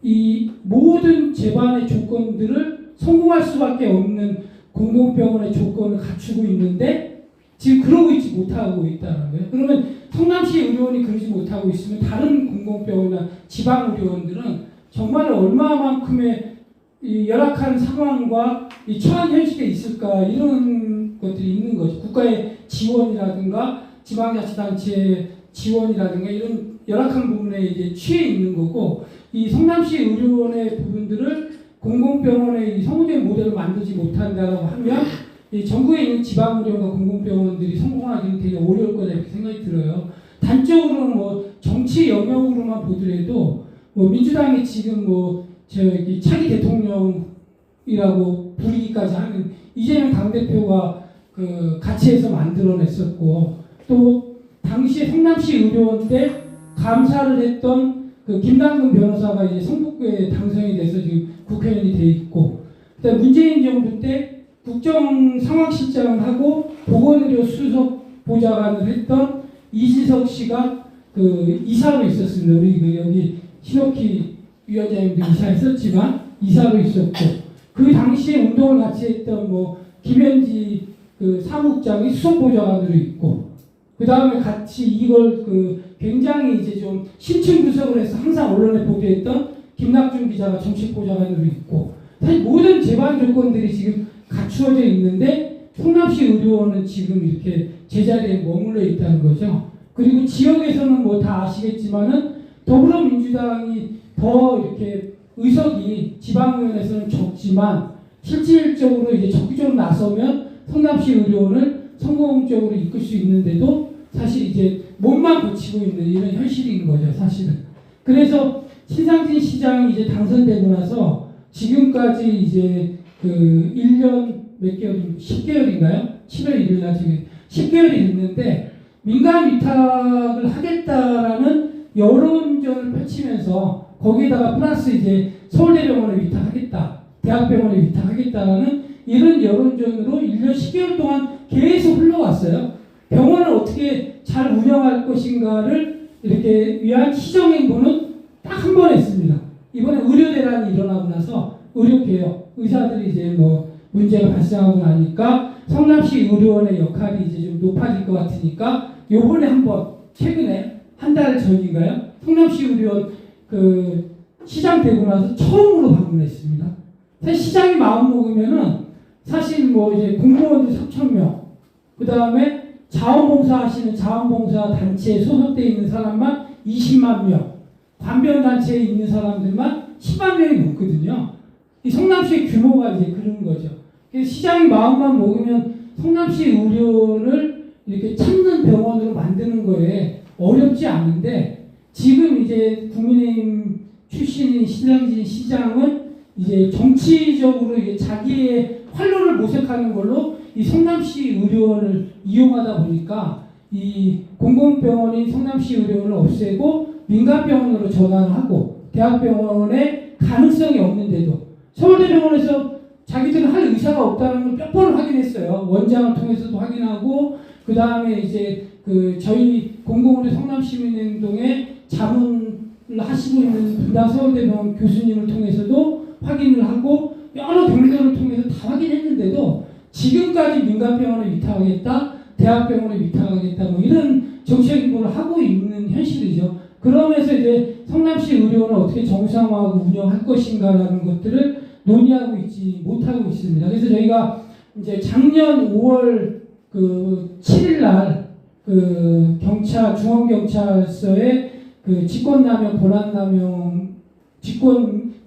이 모든 재반의 조건들을 성공할 수밖에 없는 공공병원의 조건을 갖추고 있는데 지금 그러고 있지 못하고 있다는 거예요. 그러면 성남시 의료원이 그러지 못하고 있으면 다른 공공병원이나 지방의료원들은 정말 얼마만큼의 이 열악한 상황과 이 처한 현실에 있을까 이런 것들이 있는 거죠. 국가의 지원이라든가 지방자치단체의 지원이라든가 이런 열악한 부분에 이제 취해 있는 거고 이 성남시 의료원의 부분들을 공공병원의 이 성공적인 모델을 만들지 못한다고 하면 이 전국에 있는 지방의료원과 공공병원들이 성공하기는 되게 어려울 거다 이렇게 생각이 들어요. 단적으로는 뭐 정치 영역으로만 보더라도 뭐 민주당이 지금 뭐 저기 차기 대통령이라고 부르기까지 하는 이재명 당대표가 그 같이 해서 만들어냈었고 또 당시에 성남시 의료원 때 감사를 했던 그 김남근 변호사가 이제 성북구에 당선이 돼서 지금 국회의원이 돼 있고 그다음 문재인 정부 때 국정상황실장을 하고 보건의료 수석 보좌관을 했던 이지석 씨가 그 이사로 있었습니다. 우리 그 여기 신옥희 위원장님도 이사했었지만 이사로 있었고 그 당시에 운동을 같이 했던 뭐 김현지 그 사무국장이 수석 보좌관으로 있고 그 다음에 같이 이걸 그 굉장히 이제 좀 심층 분석을 해서 항상 언론에 보도했던 김낙준 기자가 정책 보좌관으로 있고 사실 모든 재반 조건들이 지금 갖추어져 있는데 성남시 의료원은 지금 이렇게 제자리에 머물러 있다는 거죠. 그리고 지역에서는 뭐 다 아시겠지만은 더불어민주당이 더 이렇게 의석이 지방의원에서는 적지만 실질적으로 이제 적극적으로 나서면 성남시 의료원을 성공적으로 이끌 수 있는데도 사실 이제 몸만 붙이고 있는 이런 현실인 거죠, 사실은. 그래서 신상진 시장이 이제 당선되고 나서 지금까지 이제 그 1년 몇 개월, 10개월인가요? 7월 1일 날 지금 10개월이 됐는데 민간 위탁을 하겠다라는 여론전을 펼치면서 거기에다가 플러스 이제 서울대병원에 위탁하겠다, 대학병원에 위탁하겠다라는 이런 여론전으로 1년 10개월 동안 계속 흘러왔어요. 병원을 어떻게 잘 운영할 것인가를 이렇게 위한 시정행보는 딱 한 번 했습니다. 이번에 의료대란이 일어나고 나서 의료개혁, 의사들이 이제 뭐 문제가 발생하고 나니까 성남시 의료원의 역할이 이제 좀 높아질 것 같으니까 요번에 한번 최근에 한 달 전인가요? 성남시 의료원 그 시장 되고 나서 처음으로 방문했습니다. 사실 시장이 마음 먹으면은 사실 뭐 이제 공무원들 3,000명, 그 다음에 자원봉사 하시는 자원봉사 단체에 소속되어 있는 사람만 20만 명, 관변단체에 있는 사람들만 10만 명이 넘거든요. 이 성남시의 규모가 이제 그런 거죠. 그래서 시장이 마음만 먹으면 성남시 의료원을 이렇게 찾는 병원으로 만드는 거에 어렵지 않은데 지금 이제 국민의힘 출신인 신상진 시장은 이제 정치적으로 이제 자기의 활로를 모색하는 걸로 이 성남시 의료원을 이용하다 보니까 이 공공병원인 성남시 의료원을 없애고 민간병원으로 전환하고 대학병원에 가능성이 없는데도 서울대병원에서 자기들은 할 의사가 없다는 걸 몇 번을 확인했어요. 원장을 통해서도 확인하고 그 다음에 이제 그 저희 공공의료 성남시민행동의 자문 하시고 있는 분당 서울대병원 교수님을 통해서도 확인을 하고 여러 경로를 통해서 다 확인했는데도 지금까지 민간병원을 위탁하겠다, 대학병원을 위탁하겠다 뭐 이런 정책을 하고 있는 현실이죠. 그러면서 이제 성남시 의료원을 어떻게 정상화하고 운영할 것인가라는 것들을 논의하고 있지 못하고 있습니다. 그래서 저희가 이제 작년 5월 그 7일 날 그 경찰 중앙경찰서에 그 직권남용 권한남용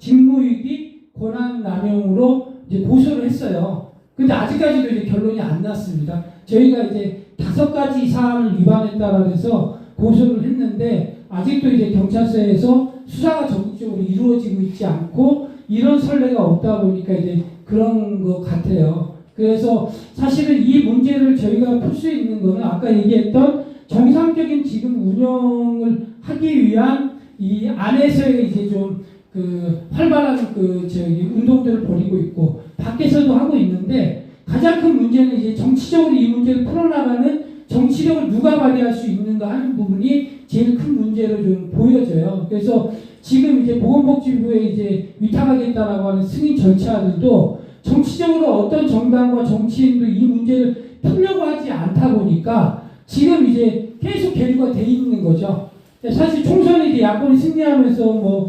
직무유기 권한남용으로 이제 고소를 했어요. 근데 아직까지도 이제 결론이 안 났습니다. 저희가 이제 5가지 사안을 위반했다라 해서 고소를 했는데 아직도 이제 경찰서에서 수사가 적극적으로 이루어지고 있지 않고 이런 선례가 없다 보니까 이제 그런 것 같아요. 그래서 사실은 이 문제를 저희가 풀 수 있는 거는 아까 얘기했던 정상적인 지금 운영을 하기 위한 이 안에서의 이제 좀 그 활발한 그 저기 운동들을 벌이고 있고 밖에서도 하고 있는데 가장 큰 문제는 이제 정치적으로 이 문제를 풀어나가는 정치력을 누가 발휘할 수 있는가 하는 부분이 제일 큰 문제로 좀 보여져요. 그래서 지금 이제 보건복지부에 이제 위탁하겠다라고 하는 승인 절차들도 정치적으로 어떤 정당과 정치인도 이 문제를 풀려고 하지 않다 보니까 지금 이제 계속 계류가 돼 있는 거죠. 사실 총선에 이제 야권이 승리하면서 뭐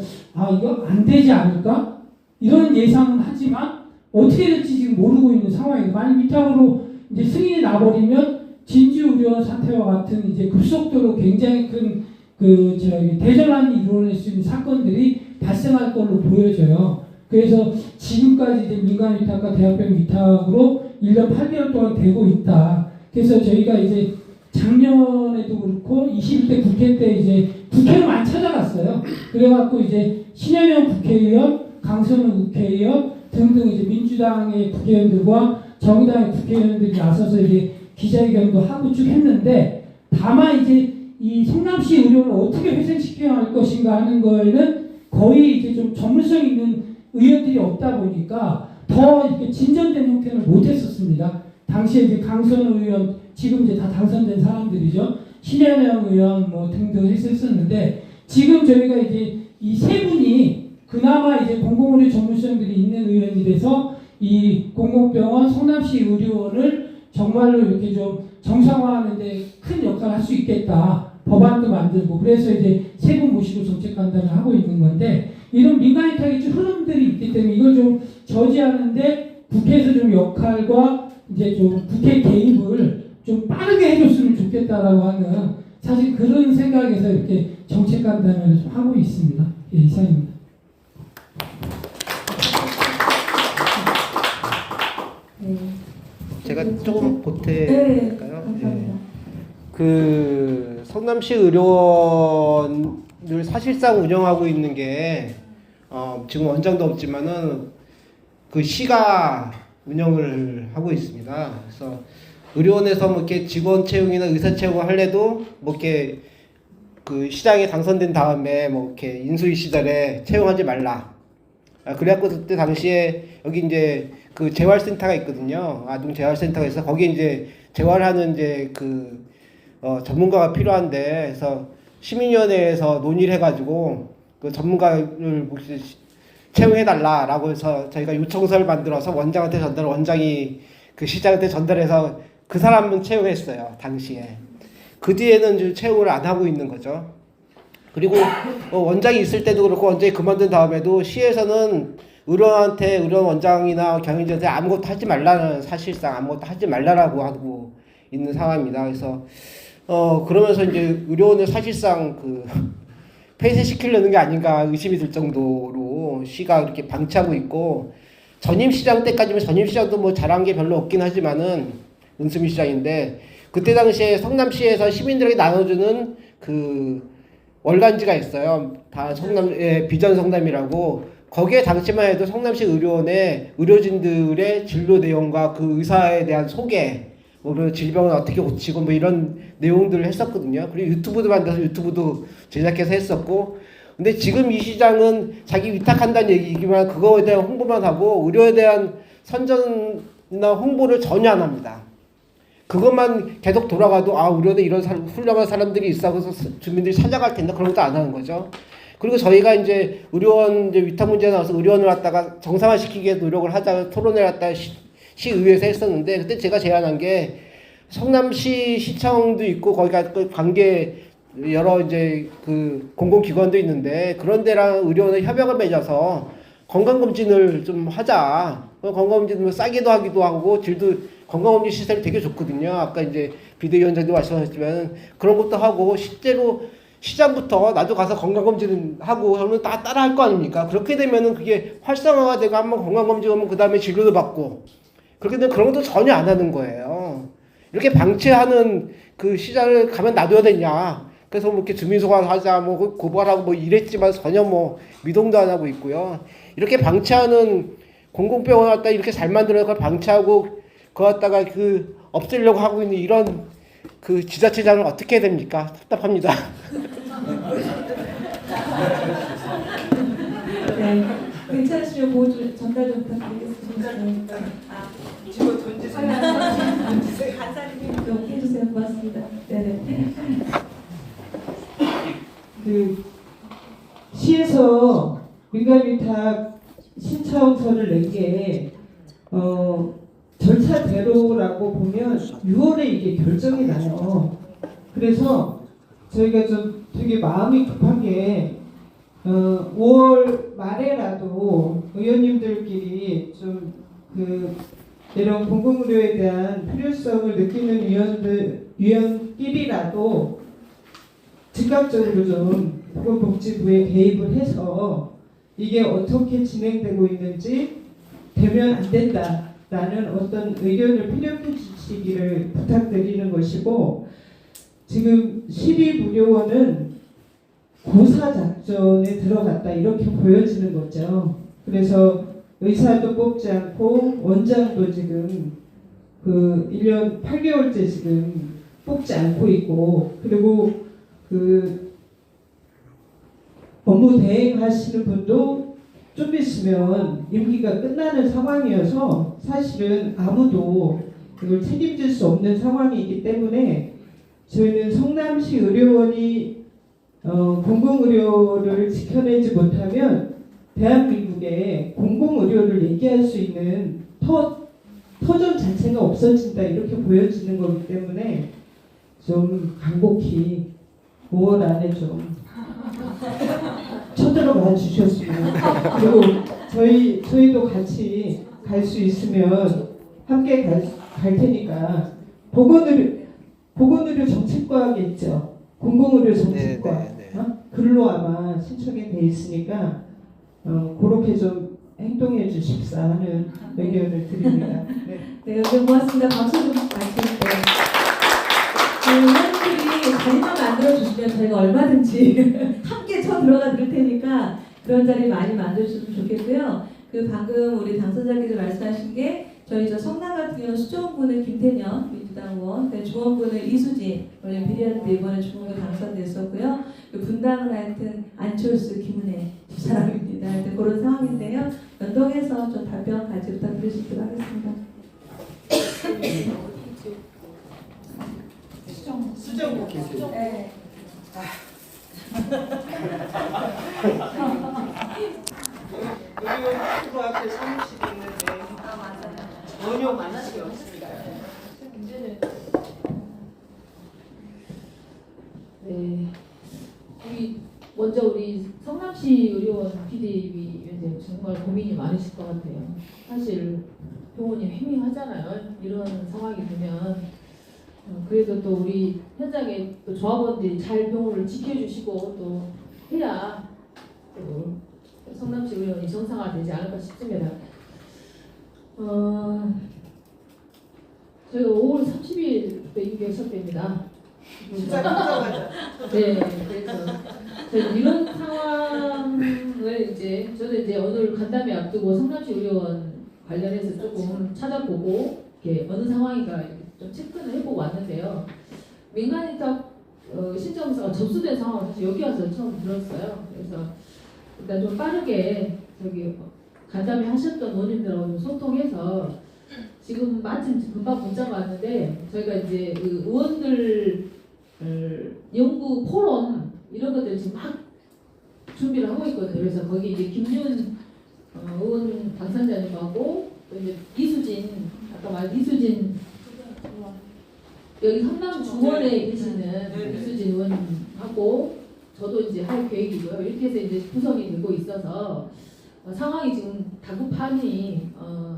이거 안 되지 않을까 이런 예상은 하지만 어떻게 될지 지금 모르고 있는 상황이에요. 만약 위탁으로 이제 승인이 나버리면 진주의료원 사태와 같은 이제 급속도로 굉장히 큰 그 저기 대전환이 이루어낼 수 있는 사건들이 발생할 걸로 보여져요. 그래서 지금까지 이제 민간 위탁과 대학병 위탁으로 1년 8개월 동안 되고 있다. 그래서 저희가 이제 작년에도 그렇고 21대 국회 때 이제 국회를 많이 찾아갔어요. 그래갖고 이제 신현영 국회의원, 강선우 국회의원 등등 이제 민주당의 국회의원들과 정의당의 국회의원들이 나서서 이제 기자회견도 하고 쭉 했는데 다만 이제 이 성남시 의료를 어떻게 회생시켜야 할 것인가 하는 거에는 거의 이제 좀 전문성 있는 의원들이 없다 보니까 더 이렇게 진전된 형태를 못했었습니다. 당시에 이제 강선우 의원 지금 이제 다 당선된 사람들이죠. 신현영 의원 뭐 등등 했었는데 지금 저희가 이제 이 세 분이 그나마 이제 공공의료 전문성들이 있는 의원이 돼서 이 공공병원 성남시 의료원을 정말로 이렇게 좀 정상화하는데 큰 역할을 할 수 있겠다. 법안도 만들고 그래서 이제 세 분 모시고 정책 간담을 하고 있는 건데 이런 민간 위탁의 흐름들이 있기 때문에 이걸 좀 저지하는데 국회에서 좀 역할과 이제 좀 국회 개입을 좀 빠르게 해줬으면 좋겠다라고 하는 사실 그런 생각에서 이렇게 정책 간담회를 좀 하고 있습니다. 예, 이상입니다. 네. 제가 조금 보태볼까요? 네. 그 성남시 의료원을 사실상 운영하고 있는 게 지금 원장도 없지만은 그 시가 운영을 하고 있습니다. 그래서 의료원에서 뭐 이렇게 직원 채용이나 의사 채용을 할래도 뭐 이렇게 그 시장에 당선된 다음에 뭐 이렇게 인수위 시절에 채용하지 말라. 그래갖고 그때 당시에 여기 이제 그 재활센터가 있거든요. 아동 재활센터가 있어. 거기에 이제 재활하는 이제 그 전문가가 필요한데, 그래서 시민위원회에서 논의를 해가지고 그 전문가를 채용해달라라고 해서 저희가 요청서를 만들어서 원장한테 전달, 원장이 그 시장한테 전달해서 그 사람은 채용했어요, 당시에. 그 뒤에는 이제 채용을 안 하고 있는 거죠. 그리고 원장이 있을 때도 그렇고 원장이 그만둔 다음에도 시에서는 의료원한테, 의료원 원장이나 경영진한테 아무것도 하지 말라는, 사실상 아무것도 하지 말라라고 하고 있는 상황입니다. 그래서 그러면서 이제 의료원을 사실상 그 폐쇄시키려는 게 아닌가 의심이 들 정도로 시가 이렇게 방치하고 있고, 전임시장 때까지면 전임시장도 뭐 잘한 게 별로 없긴 하지만은 은수미 시장인데, 그때 당시에 성남시에서 시민들에게 나눠주는 그 월간지가 있어요. 다 비전 성남이라고. 거기에 당시만 해도 성남시 의료원의 의료진들의 진로 내용과 그 의사에 대한 소개, 뭐 질병을 어떻게 고치고 뭐 이런 내용들을 했었거든요. 그리고 유튜브도 만들어서 유튜브도 제작해서 했었고. 근데 지금 이 시장은 자기 위탁한다는 얘기이기만 그거에 대한 홍보만 하고 의료에 대한 선전이나 홍보를 전혀 안 합니다. 그것만 계속 돌아가도 의료에 이런 훌륭한 사람들이 있어, 그래서 주민들이 찾아갈 텐데 그런 것도 안 하는 거죠. 그리고 저희가 이제 의료원 이제 위탁 문제 나와서 의료원을 갖다가 정상화시키기 위해 노력을 하자 토론을 갖다가 시의회에서 했었는데 그때 제가 제안한 게 성남시 시청도 있고 거기가 그 관계 여러 이제 그 공공기관도 있는데 그런 데랑 의료원의 협약을 맺어서 건강검진을 좀 하자. 건강검진 뭐 싸게도 하기도 하고 질도 건강검진 시설이 되게 좋거든요. 아까 이제 비대위원장도 말씀하셨지만 그런 것도 하고 실제로 시장부터 나도 가서 건강검진 하고 하면 다 따라 할 거 아닙니까? 그렇게 되면은 그게 활성화가 되고 한번 건강검진 하면 그 다음에 진료도 받고 그렇게 되면 그런 것도 전혀 안 하는 거예요. 이렇게 방치하는 그 시장을 가면 놔둬야 되냐. 그래서 뭐 이렇게 주민소관 하자, 뭐 고발하고 뭐 이랬지만 전혀 뭐 미동도 안 하고 있고요. 이렇게 방치하는 공공병원 갖다 이렇게 잘 만들어 그걸 방치하고 그거 갖다가 그 없애려고 하고 있는 이런 그 지자체장을 어떻게 해야 됩니까? 답답합니다. 네, 괜찮으시면 보조 전달 좀 부탁드리겠습니다. 주로 던지세요. 간사님 좀 해주세요. 고맙습니다. 네네. 그 시에서 민간위탁 신청서를 낸 게 절차대로라고 보면 6월에 이게 결정이 나요. 그래서 저희가 좀 되게 마음이 급한 게 5월 말에라도 의원님들끼리 좀 그 이런 공공의료에 대한 필요성을 느끼는 위원끼리라도 즉각적으로 좀 보건복지부에 개입을 해서 이게 어떻게 진행되고 있는지 되면 안 된다라는 어떤 의견을 피력해 주시기를 부탁드리는 것이고 지금 시립의료원은 고사작전에 들어갔다 이렇게 보여지는 거죠. 그래서 의사도 뽑지 않고 원장도 지금 그 1년 8개월째 지금 뽑지 않고 있고 그리고 그 업무 대행하시는 분도 좀 있으면 임기가 끝나는 상황이어서 사실은 아무도 이걸 책임질 수 없는 상황이기 때문에 저희는 성남시 의료원이 공공의료를 지켜내지 못하면 대한민국에 공공의료를 얘기할 수 있는 터전 자체가 없어진다 이렇게 보여지는 거기 때문에 좀 간곡히 5월 안에 좀 쳐들어가 주셨으면 그리고 저희도 같이 갈 수 있으면 함께 갈 테니까 보건의료 정책과학이 있죠. 공공의료 정책과 글로 아마 신청이 돼 있으니까 그렇게 좀 행동해 주십사 하는 의견을 드립니다. 네, 여러분 고맙습니다. 박수 좀 부탁드릴게요. 의원님들이 자리만 만들어주시면 저희가 얼마든지 함께 쳐 들어가 드릴 테니까 그런 자리 많이 만들어주시면 좋겠고요. 그 방금 우리 당선자께서 말씀하신 게 저희 저 성남 같은 경우는 수정부는 김태년 민주당 의원, 중원부는 이수진 원래 비례한데 이번에 중원부 당선됐었고요. 그 분당은 하여튼 안철수, 김은혜 두 사람입니다. 하여튼 그런 상황인데요. 연동해서 좀 답변 같이 부탁드릴 수 있도록 하겠습니다. 수정. 네. 의료원 피부 앞에 사무실이 있는데 전혀 관심이 없습니다. 네. 먼저 우리 성남시 의료원 비대위원장 정말 고민이 많으실 것 같아요. 사실 병원이 횡행하잖아요. 이런 상황이 되면 그래도 또 우리 현장에 또 조합원들이 잘 병원을 지켜주시고 또 해야 또 성남시 의료원이 정상화되지 않을까 싶습니다. 저희가 5월 30일에 임기하셨답니다. 시작하자마자. 네, 그래서 이런 상황을 이제 저는 이제 오늘 간담회 앞두고 성남시 의료원 관련해서 조금 찾아보고 이렇게 어느 상황인가 좀 체크를 해보고 왔는데요. 민간위탁 신청서가 접수된 상황을 사실 여기 와서 처음 들었어요. 그래서 일단 좀 빠르게 저기 간담회 하셨던 의원님들하고 좀 소통해서 지금 마침 금방 문자가 왔는데 저희가 이제 그 의원들 연구 포럼 이런 것들 지금 막 준비를 하고 있거든요. 그래서 거기 이제 김윤 의원 당선자님하고 또 이제 이수진 아까 말한 이수진 여기 성남 중원에 계시는 이수진 의원하고 저도 이제 할 계획이고요. 이렇게 해서 이제 구성이 되고 있어서 상황이 지금 다급하니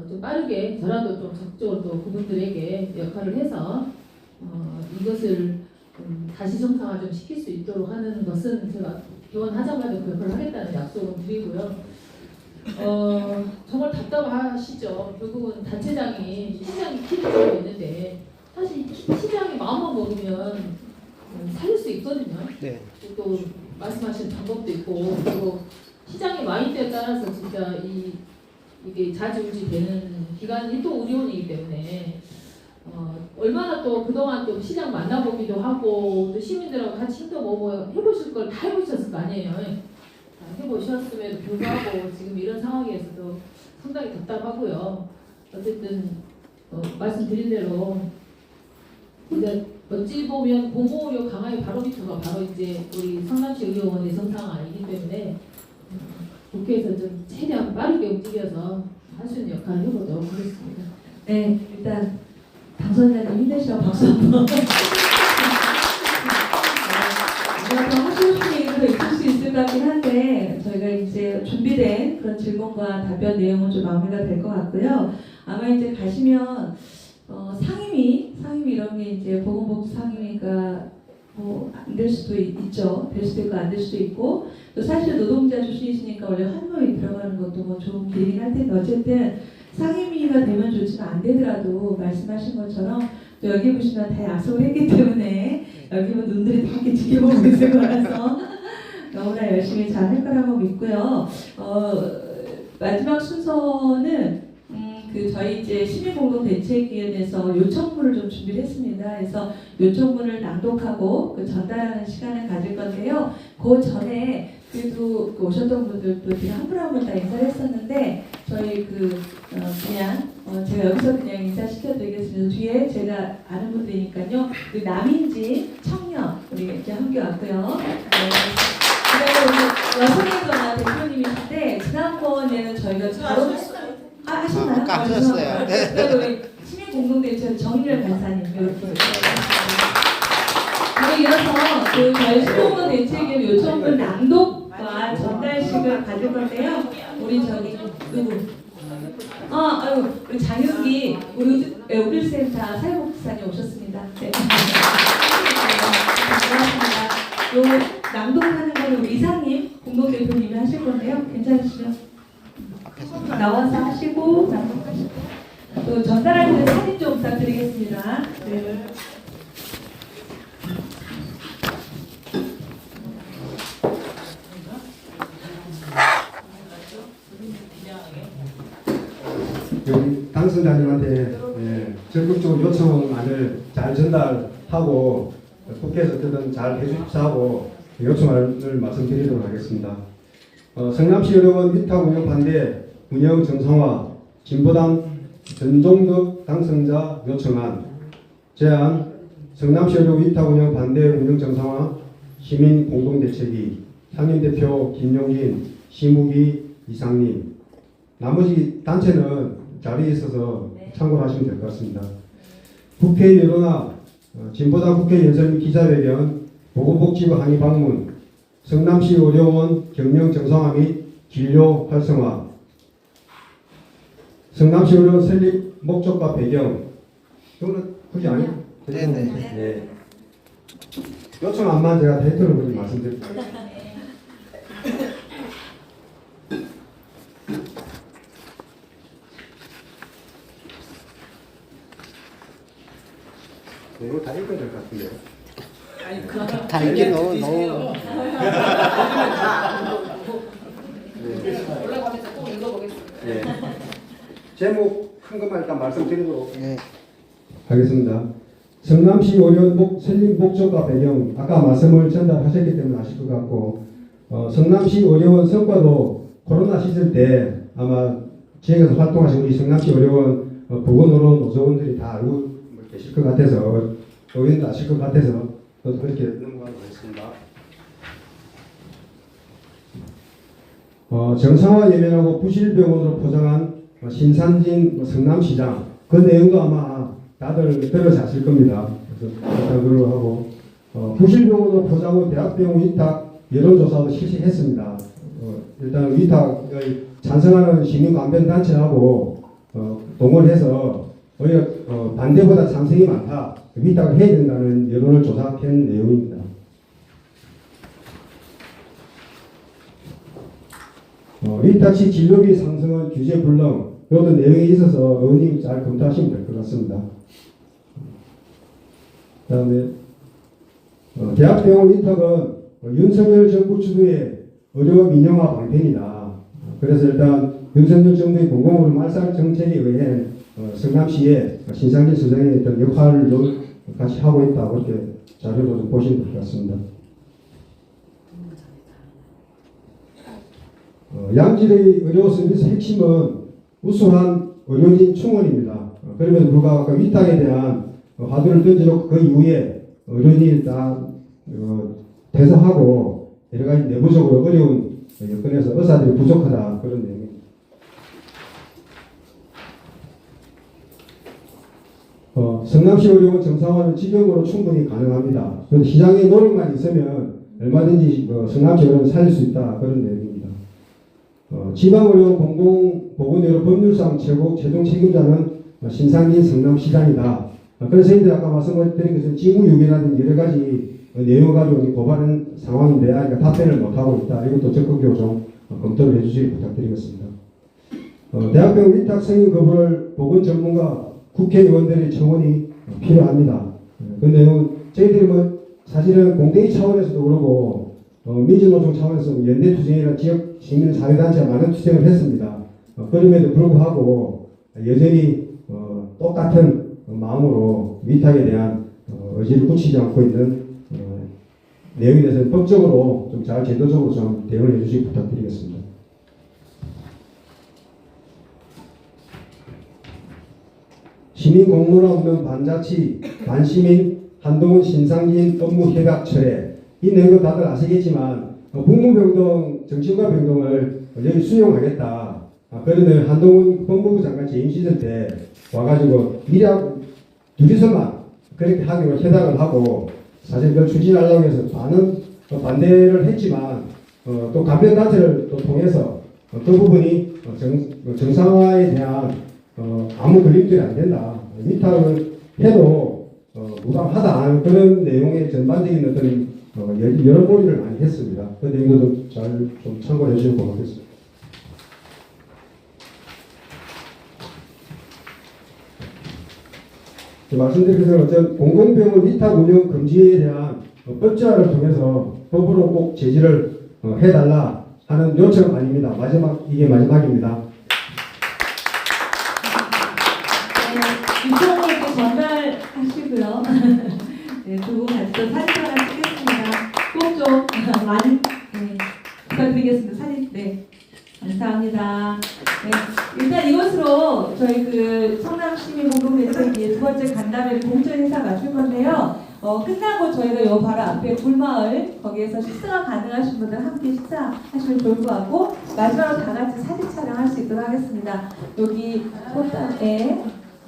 좀 빠르게 저라도 좀 적극적으로 또 그분들에게 역할을 해서 이것을 다시 정상화 좀 시킬 수 있도록 하는 것은 제가 개원하자마자 그 역할을 하겠다는 약속을 드리고요. 정말 답답하시죠. 결국은 단체장이 시장이 키우고 있는데 사실 시장이 마음만 먹으면 살릴 수 있거든요. 네. 또 말씀하신 방법도 있고 그리고 시장의 마인드에 따라서 진짜 이게 좌지우지 되는 기관이 또 의료원이기 때문에 얼마나 또 그동안 또 시장 만나보기도 하고 또 시민들하고 같이 힘도 뭐 해보실 걸 다 해보셨을 거 아니에요. 다 해보셨음에도 불구하고 지금 이런 상황에서도 상당히 답답하고요. 어쨌든 말씀드린 대로 이제 어찌 보면 공공의료 강화의 바로미터가 바로 이제 우리 성남시 의료원의 정상화이기 때문에 국회에서 좀 최대한 빠르게 움직여서 할 수 있는 역할을 해보도록 하겠습니다. 네, 일단 당선자님 힘내시라고 박수 한번. 제가 더 하시고 싶은 얘기도 있을 수 있을 것 같긴 한데 저희가 이제 준비된 그런 질문과 답변 내용은 좀 마무리가 될 것 같고요. 아마 이제 가시면 상임위 이런 게 이제 보건복지 상임위가 뭐 안 될 수도 있죠. 될 수도 있고 안 될 수도 있고 또 사실 노동자 출신이시니까 원래 환노위 들어가는 것도 뭐 좋은 길이긴 할 텐데 어쨌든 상임위가 되면 좋지만 안 되더라도 말씀하신 것처럼 또 여기 보시면 다 약속을 했기 때문에 여기 보면 눈들이 다 이렇게 지켜보고 있을 거라서 너무나 열심히 잘 할 거라고 믿고요. 마지막 순서는 저희 이제 시민공동대책위원회에서 요청문을 좀 준비를 했습니다. 그래서 요청문을 낭독하고 전달하는 시간을 가질 건데요. 그 전에 그래도 오셨던 분들도 제가 한 분 한 분 다 인사를 했었는데 저희 그냥 제가 여기서 그냥 인사시켜드리겠습니다. 뒤에 제가 아는 분들이니까요. 그 남인지 청년 우리 이제 함께 왔고요. 그다음에 우리 여성의 전화 대표님이신데 지난번에는 저희가 바로 하셨나요? 아까 하셨어요. 네. 우리 시민공동대책 정일열 간사님 이렇게 이어서 저희 시민공동대책의 요청문 낭독과 전달식을 가질 건데요. 우리 저기 누구? 우리 장윤기 의료센터 사회복지사님 오셨습니다. 네. 고맙습니다. 요 낭독하는 거는 우리 이상님 공동대표님이 하실 건데요. 괜찮으시죠? 나와서 하시고 낭독하시고 또 전달할 때 사진 좀 부탁드리겠습니다. 네. 여기 당선자님한테 적극적으로 요청안을 잘 전달하고 국회에서 어쨌든 잘 해주십사 하고 요청안을 말씀드리도록 하겠습니다. 성남시 의료원 위탁 운영 반대 운영 정상화 진보당 전종덕 당선자 요청안 제안 성남시 의료원 위탁 운영 반대 운영 정상화 시민 공동대책위 상임대표 김용진 시무기 이상님 나머지 단체는 자리에 있어서 참고하시면 될 것 같습니다. 국회 여론화 진보당 국회 연설 및 기자회견 보건복지부 항의 방문 성남시 의료원 경영 정상화 및 진료 활성화 성남시 의료원 설립 목적과 배경 이거는 굳이 안 해도 되죠? 네. 요청안만 제가 타이틀을 먼저 말씀드릴게요. 네, 이거 다 읽어야 될 것 같은데요. 다 이게 너무 올라가면서 꼭 읽어보겠습니다. 네. 제목 큰 것만 일단 말씀드리도록 하겠습니다. 성남시 의료원 설립 목적과 배경 아까 말씀을 전달하셨기 때문에 아실 것 같고 성남시 의료원 성과도 코로나 시절 때 아마 지역에서 활동하신 우리 성남시 의료원 보건의료 노조원들이 다 알고 계실 것 같아서 의원도 아실 것 같아서 저도 그렇게 넘어가도록 하겠습니다. 정상화 예면하고 부실병원으로 포장한 신산진 성남시장 그 내용도 아마 다들 들으셨을 겁니다. 그래서 일단 그걸로 하고 부실병원으로 포장 후 대학병원 위탁 여론조사도 실시했습니다. 일단 위탁을 찬성하는 시민관변단체하고 동원해서 오히려 반대보다 찬성이 많다. 위탁을 해야 된다는 여론을 조사한 내용입니다. 위탁 시 진료비 상승은 규제 불능, 이것도 내용이 있어서 의원님이 잘 검토하시면 될 것 같습니다. 그 다음에 대학병원 위탁은 윤석열 정부 주도의 의료 민영화 방편이다. 그래서 일단 윤석열 정부의 공공의료 말살 정책에 의해 성남시의 신상진 수장의 어떤 역할을 같이 하고 있다. 그렇게 자료로 좀 보시면 될 것 같습니다. 양질의 의료 서비스 핵심은 우수한 의료진 충원입니다. 그럼에도 불구하고 위탁에 대한 화두를 던져놓고 그 이후에 의료진이 다 퇴사하고 여러 가지 내부적으로 어려운 여건에서 의사들이 부족하다 그런 내용입니다. 성남시 의료원 정상화는 직영으로 충분히 가능합니다. 시장의 노력만 있으면 얼마든지 성남시 의료원 살릴 수 있다 그런 내용입니다. 지방의료 공공보건의료 법률상 최종 책임자는 신상진 성남시장이다. 그래서 이제 아까 말씀드린 것은 직무유기라든지 여러 가지 내용을 가지고 고발한 상황인데 그러니까 답변을 못하고 있다. 이것도 적극적으로 좀 검토를 해주시기 부탁드리겠습니다. 대학병원 위탁 승인 거부를 보건 전문가 국회의원들의 청원이 필요합니다. 그 내용은 저희들이 사실은 공대위 차원에서도 그러고 민주노총 차원에서 연대투쟁이나 지역 시민사회단체가 많은 투쟁을 했습니다. 그럼에도 불구하고 여전히 똑같은 마음으로 위탁에 대한 의지를 굳히지 않고 있는 내용에 대해서는 법적으로 좀 잘 제도적으로 좀 대응을 해주시기 부탁드리겠습니다. 시민 공로나 없는 반자치, 반시민, 한동훈 신상진 업무 협약 철회 이 내용도 다들 아시겠지만 북무병동, 정신과병동을 여기 수용하겠다. 그러면 한동훈 법무부 장관 재임 시절 때 와가지고 미략 둘이서만 그렇게 하기로 협약을 하고 사실 그걸 추진하려고 해서 많은 반대를 했지만 또 관변단체를 또 통해서 그 부분이 정상화에 대한 아무 걸림돌이 안 된다. 위탁을 해도 무방하다. 그런 내용의 전반적인 어떤 여러 고리를 많이 했습니다. 그 내용도 잘 좀 참고해 주시면 고맙겠습니다. 말씀드린 것처럼 어떤 공공병원 위탁 운영 금지에 대한 법제화를 통해서 법으로 꼭 제지를 해달라 하는 요청 아닙니다. 이게 마지막입니다. 유성님께 전달하시고요. 네, 두 분 같이 또 사진 하나 찍겠습니다. 꼭 좀 많이 부탁드리겠습니다. 사진, 네. 감사합니다. 네, 일단 이것으로 저희 성남시민공동대책위의 두 번째 간담회 공천 행사 마칠 건데요. 끝나고 저희가 요 바로 앞에 굴마을 거기에서 식사가 가능하신 분들 함께 식사하시면 좋을 것 같고 마지막으로 다 같이 사진 촬영할 수 있도록 하겠습니다. 여기 꽃단에